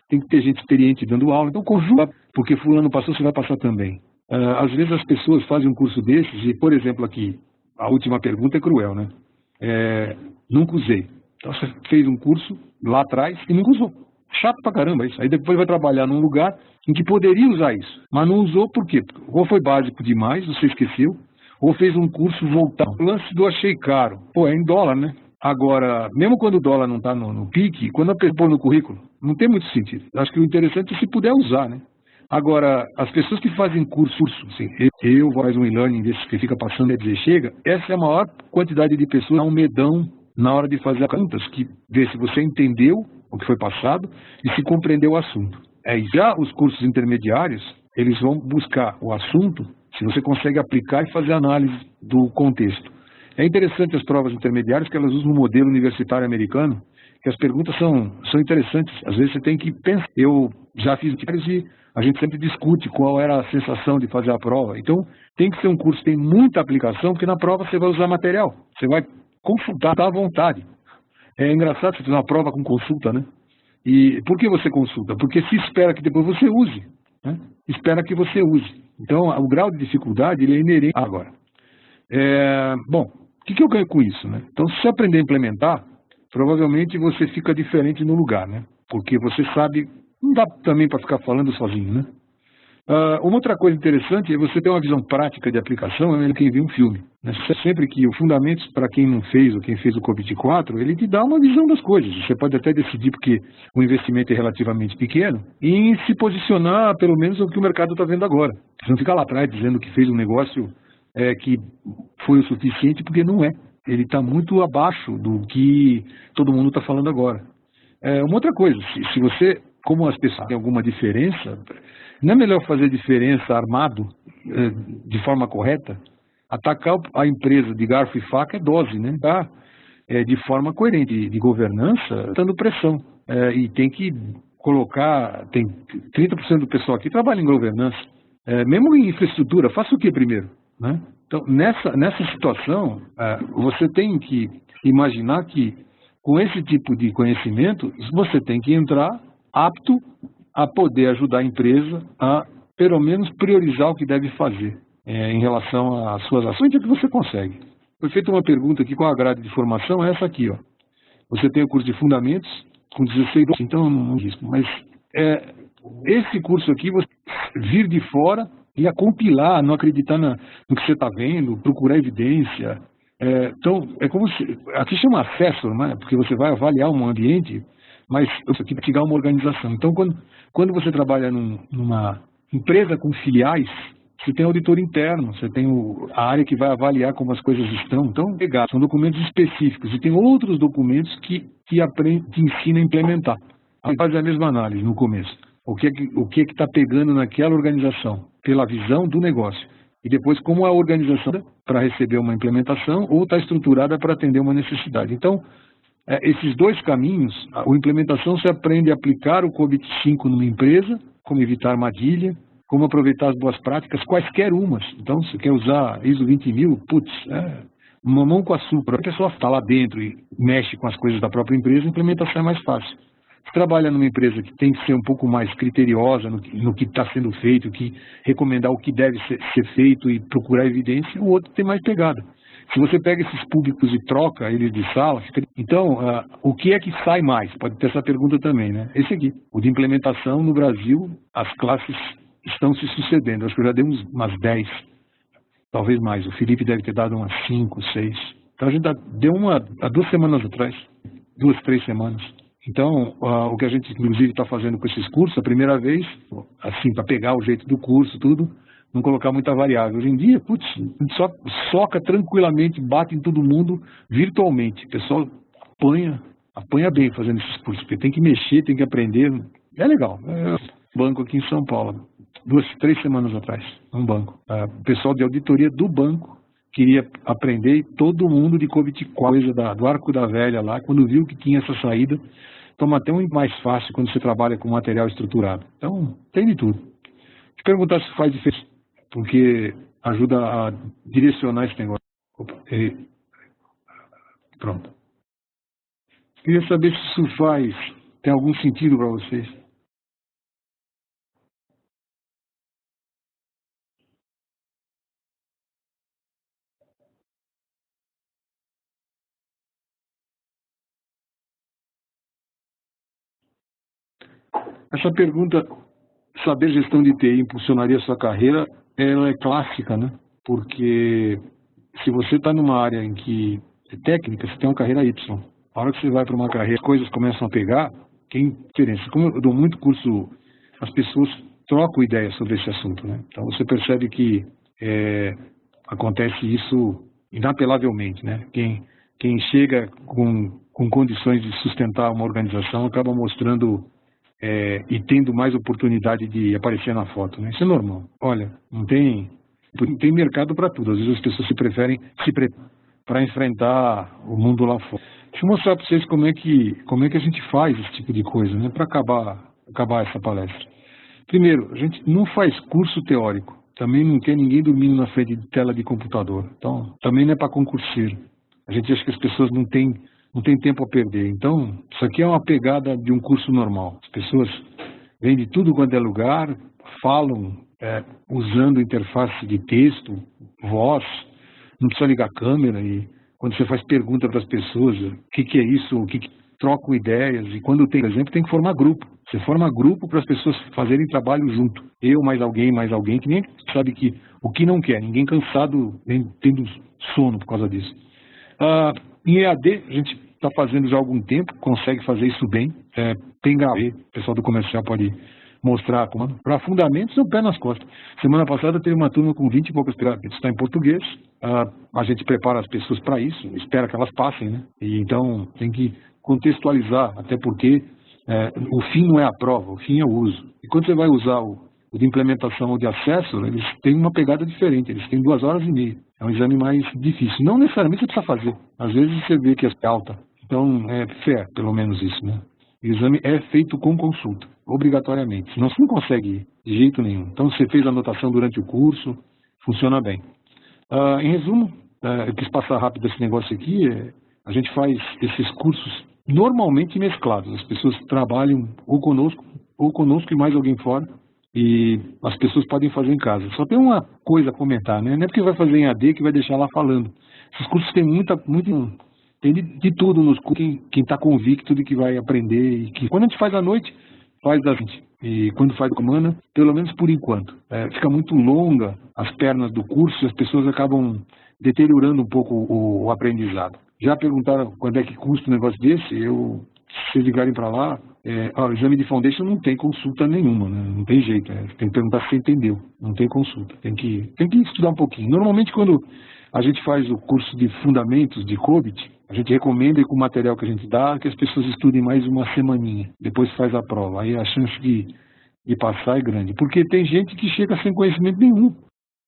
Speaker 1: Tem que ter gente experiente dando aula. Então, conjunta, porque fulano passou, você vai passar também. Às vezes as pessoas fazem um curso desses e, por exemplo, aqui, a última pergunta é cruel, né? Nunca usei. Então você fez um curso lá atrás e nunca usou. Chato pra caramba isso. Aí depois vai trabalhar num lugar em que poderia usar isso. Mas não usou por quê? Ou foi básico demais, você esqueceu, ou fez um curso voltado. O lance do achei caro. Pô, é em dólar, né? Agora, mesmo quando o dólar não está no pique, quando a pessoa põe no currículo, não tem muito sentido. Acho que o interessante é se puder usar, né? Agora, as pessoas que fazem curso, assim, eu faz um e-learning desses que fica passando, quer dizer, chega, essa é a maior quantidade de pessoas, um medão na hora de fazer as contas, que vê se você entendeu o que foi passado e se compreendeu o assunto. E já os cursos intermediários, eles vão buscar o assunto, se você consegue aplicar e fazer análise do contexto. É interessante as provas intermediárias, que elas usam um modelo universitário americano, que as perguntas são interessantes. Às vezes você tem que pensar. Eu já fiz vários e a gente sempre discute qual era a sensação de fazer a prova. Então, tem que ser um curso que tem muita aplicação, porque na prova você vai usar material. Você vai consultar à vontade. É engraçado você fazer uma prova com consulta, né? E por que você consulta? Porque se espera que depois você use. Né? Espera que você use. Então, o grau de dificuldade ele é inerente agora. Bom, o que eu ganho com isso, né? Então, se você aprender a implementar, provavelmente você fica diferente no lugar, né? Porque você sabe, não dá também para ficar falando sozinho, né? Uma outra coisa interessante é você ter uma visão prática de aplicação, é quem viu um filme. Né? Sempre que o Fundamentos, para quem não fez ou quem fez o COVID-4, ele te dá uma visão das coisas. Você pode até decidir, porque o investimento é relativamente pequeno, em se posicionar, pelo menos, o que o mercado está vendo agora. Você não fica lá atrás dizendo que fez um negócio que foi o suficiente, porque não é. Ele está muito abaixo do que todo mundo está falando agora. Uma outra coisa, se você, como as pessoas têm alguma diferença, não é melhor fazer diferença armado de forma correta? Atacar a empresa de garfo e faca é dose, né? Tá? De forma coerente, de governança, dando pressão. E tem que colocar, tem 30% do pessoal aqui trabalha em governança. Mesmo em infraestrutura, faça o que primeiro? Né? Então, nessa situação, você tem que imaginar que, com esse tipo de conhecimento, você tem que entrar apto a poder ajudar a empresa a, pelo menos, priorizar o que deve fazer em relação às suas ações, o que você consegue. Foi feita uma pergunta aqui, qual a grade de formação? É essa aqui, ó. Você tem o curso de Fundamentos, com 16 anos, então não risco. Mas esse curso aqui, você vir de fora e a compilar, não acreditar no que você está vendo, procurar evidência. Então, é como se... Aqui chama assessor, né? Porque você vai avaliar um ambiente, mas isso aqui vai uma organização. Então, quando você trabalha numa empresa com filiais, você tem auditor interno, você tem a área que vai avaliar como as coisas estão. Então, são documentos específicos. E tem outros documentos que ensinam a implementar. Aí faz a mesma análise no começo. O que está pegando naquela organização, pela visão do negócio. E depois, como a organização para receber uma implementação ou está estruturada para atender uma necessidade. Então, esses dois caminhos, a implementação se aprende a aplicar o COVID-5 numa empresa, como evitar armadilha, como aproveitar as boas práticas, quaisquer umas. Então, se quer usar ISO 20000, putz, mamão com açúcar. A pessoa está lá dentro e mexe com as coisas da própria empresa, a implementação é mais fácil. Se trabalha numa empresa que tem que ser um pouco mais criteriosa no que está sendo feito, que recomendar o que deve ser feito e procurar evidência, o outro tem mais pegada. Se você pega esses públicos e troca eles de sala, então, o que é que sai mais? Pode ter essa pergunta também, né? Esse aqui, o de implementação no Brasil, as classes estão se sucedendo. Acho que eu já dei umas 10, talvez mais. O Felipe deve ter dado umas 5, 6. Então, a gente deu há 2 semanas atrás, 2, 3 semanas. Então, o que a gente, inclusive, está fazendo com esses cursos, a primeira vez, assim, para pegar o jeito do curso, tudo, não colocar muita variável. Hoje em dia, putz, a gente só soca tranquilamente, bate em todo mundo virtualmente. O pessoal apanha bem fazendo esses cursos, porque tem que mexer, tem que aprender. É legal. Banco aqui em São Paulo, 2, 3 semanas atrás, um banco. O pessoal de auditoria do banco queria aprender e todo mundo de COVID-4, coisa do Arco da Velha lá, quando viu que tinha essa saída, toma até um mais fácil quando você trabalha com material estruturado. Então, tem de tudo. Te perguntar se faz diferença, porque ajuda a direcionar esse negócio. Pronto. Queria saber se isso tem algum sentido para vocês. Essa pergunta, saber gestão de TI impulsionaria a sua carreira, ela é clássica, né? Porque se você está numa área em que é técnica, você tem uma carreira Y. A hora que você vai para uma carreira, as coisas começam a pegar, tem diferença. Como eu dou muito curso, as pessoas trocam ideias sobre esse assunto, né? Então você percebe que acontece isso inapelavelmente, né? Quem chega com condições de sustentar uma organização acaba mostrando e tendo mais oportunidade de aparecer na foto, né? Isso é normal. Olha, não tem mercado para tudo. Às vezes as pessoas se preferem para enfrentar o mundo lá fora. Deixa eu mostrar para vocês como é que a gente faz esse tipo de coisa, né? Para acabar essa palestra. Primeiro, a gente não faz curso teórico. Também não quer ninguém dormindo na frente de tela de computador. Então, também não é para concurseiro. A gente acha que as pessoas não têm tempo a perder. Então, isso aqui é uma pegada de um curso normal. As pessoas vêm de tudo quanto é lugar, falam usando interface de texto, voz, não precisa ligar a câmera. E quando você faz pergunta para as pessoas, o que é isso, trocam ideias. E quando tem, por exemplo, tem que formar grupo. Você forma grupo para as pessoas fazerem trabalho junto. Eu mais alguém, que nem sabe o que não quer. Ninguém cansado, nem tendo sono por causa disso. Em EAD, a gente está fazendo já há algum tempo, consegue fazer isso bem. Tem gravê, o pessoal do comercial pode mostrar. Para fundamentos, é o pé nas costas. Semana passada teve uma turma com 20 e poucas terapeutas, está em português. A gente prepara as pessoas para isso, espera que elas passem, né? E então tem que contextualizar, até porque o fim não é a prova, o fim é o uso. E quando você vai usar o de implementação ou de acesso, eles têm uma pegada diferente, eles têm 2h30. É um exame mais difícil. Não necessariamente você precisa fazer. Às vezes você vê que é alta. Então, é fair, pelo menos isso, né? O exame é feito com consulta, obrigatoriamente. Senão você não consegue ir, de jeito nenhum. Então, você fez a anotação durante o curso, funciona bem. Em resumo, eu quis passar rápido esse negócio aqui. A gente faz esses cursos normalmente mesclados. As pessoas trabalham ou conosco e mais alguém fora. E as pessoas podem fazer em casa. Só tem uma coisa a comentar, né? Não é porque vai fazer em AD que vai deixar lá falando. Esses cursos têm tem de tudo nos cursos. Quem está convicto de que vai aprender. E que quando a gente faz à noite, faz da gente. E quando faz da semana, pelo menos por enquanto. Fica muito longa as pernas do curso e as pessoas acabam deteriorando um pouco o aprendizado. Já perguntaram quando é que custa um negócio desse? Se vocês ligarem para lá, o exame de foundation não tem consulta nenhuma, né? Não tem jeito. Tem que perguntar se você entendeu. Não tem consulta. Tem que estudar um pouquinho. Normalmente, quando a gente faz o curso de fundamentos de COVID, a gente recomenda com o material que a gente dá que as pessoas estudem mais uma semaninha. Depois faz a prova. Aí a chance de passar é grande. Porque tem gente que chega sem conhecimento nenhum.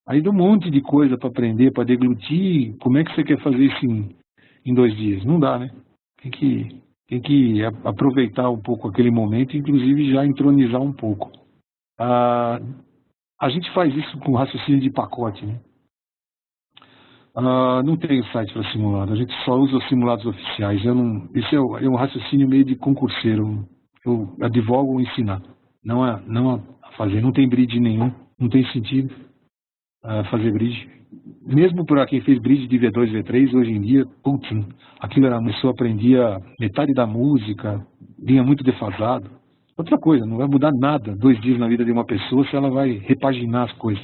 Speaker 1: Aí dá um monte de coisa para aprender, para deglutir. Como é que você quer fazer isso em 2 dias? Não dá, né? Tem que aproveitar um pouco aquele momento, inclusive já entronizar um pouco. A gente faz isso com raciocínio de pacote, né? Não tem site para simulado, a gente só usa os simulados oficiais. Isso é um raciocínio meio de concurseiro. Eu advogo ensinar, não a fazer. Não tem bridge nenhum, não tem sentido fazer bridge. Mesmo para quem fez bridge de V2, V3, hoje em dia, aquilo era, a pessoa aprendia metade da música, vinha muito defasado. Outra coisa, não vai mudar nada 2 dias na vida de uma pessoa se ela vai repaginar as coisas.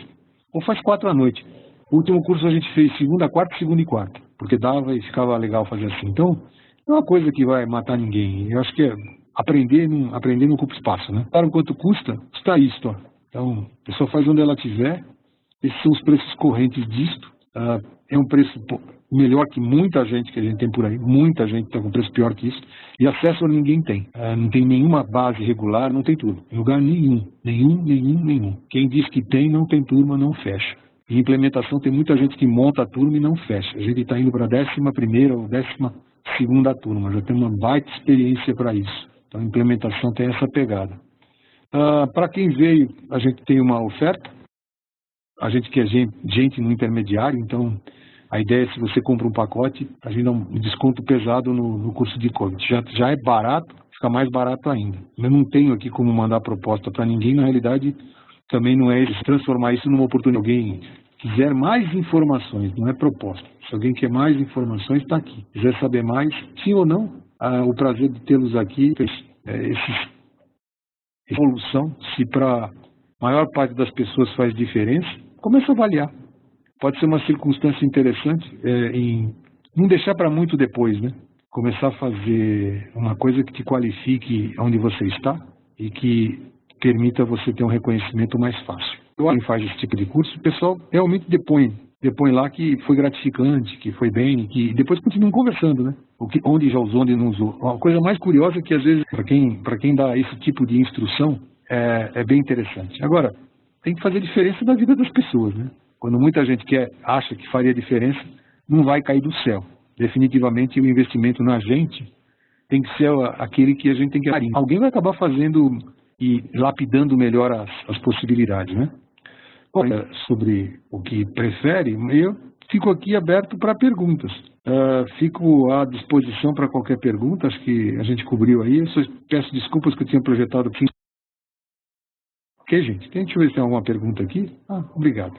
Speaker 1: Ou faz 4 à noite. O último curso a gente fez segunda, quarta, segunda e quarta, porque dava e ficava legal fazer assim. Então, não é uma coisa que vai matar ninguém. Eu acho que aprender não ocupa espaço, né? Para quanto custa? Custa isto, ó. Então, a pessoa faz onde ela quiser. Esses são os preços correntes disto. É um preço melhor que muita gente que a gente tem por aí. Muita gente está com preço pior que isso. E acesso ninguém tem. Não tem nenhuma base regular, não tem tudo. Em lugar nenhum. Nenhum. Quem diz que tem, não tem turma, não fecha. Em implementação tem muita gente que monta a turma e não fecha. A gente está indo para a 11ª ou 12ª turma. Já tem uma baita experiência para isso. Então a implementação tem essa pegada. Para quem veio, a gente tem uma oferta. A gente que é gente no intermediário, então a ideia é, se você compra um pacote, a gente dá um desconto pesado no curso de COVID. Já é barato, fica mais barato ainda. Eu não tenho aqui como mandar proposta para ninguém, na realidade também não é transformar isso numa oportunidade. Se alguém quiser mais informações, não é proposta. Se alguém quer mais informações, está aqui. Quiser saber mais, sim ou não, o prazer de tê-los aqui, evolução, se para a maior parte das pessoas faz diferença, começa a avaliar. Pode ser uma circunstância interessante em não deixar para muito depois, né? Começar a fazer uma coisa que te qualifique onde você está e que permita você ter um reconhecimento mais fácil. Quem faz esse tipo de curso, o pessoal realmente depõe lá que foi gratificante, que foi bem, que depois continuam conversando, né? Onde já usou, onde não usou. Uma coisa mais curiosa é que às vezes, para quem dá esse tipo de instrução, é bem interessante. Agora, tem que fazer diferença na vida das pessoas, né? Quando muita gente acha que faria diferença, não vai cair do céu. Definitivamente, o investimento na gente tem que ser aquele que a gente tem que carinho. Alguém vai acabar fazendo e lapidando melhor as possibilidades, né? Bom, sobre o que prefere, eu fico aqui aberto para perguntas. Fico à disposição para qualquer pergunta, acho que a gente cobriu aí. Eu só peço desculpas que eu tinha projetado aqui. Ok, gente? Deixa eu ver se tem alguma pergunta aqui. Obrigado.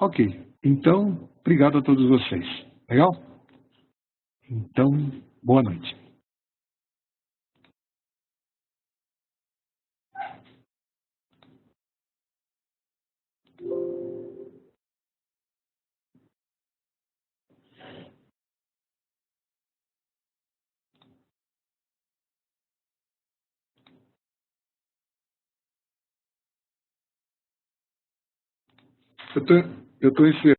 Speaker 1: Ok, então, obrigado a todos vocês. Legal? Então, boa noite. Eu estou encerrando.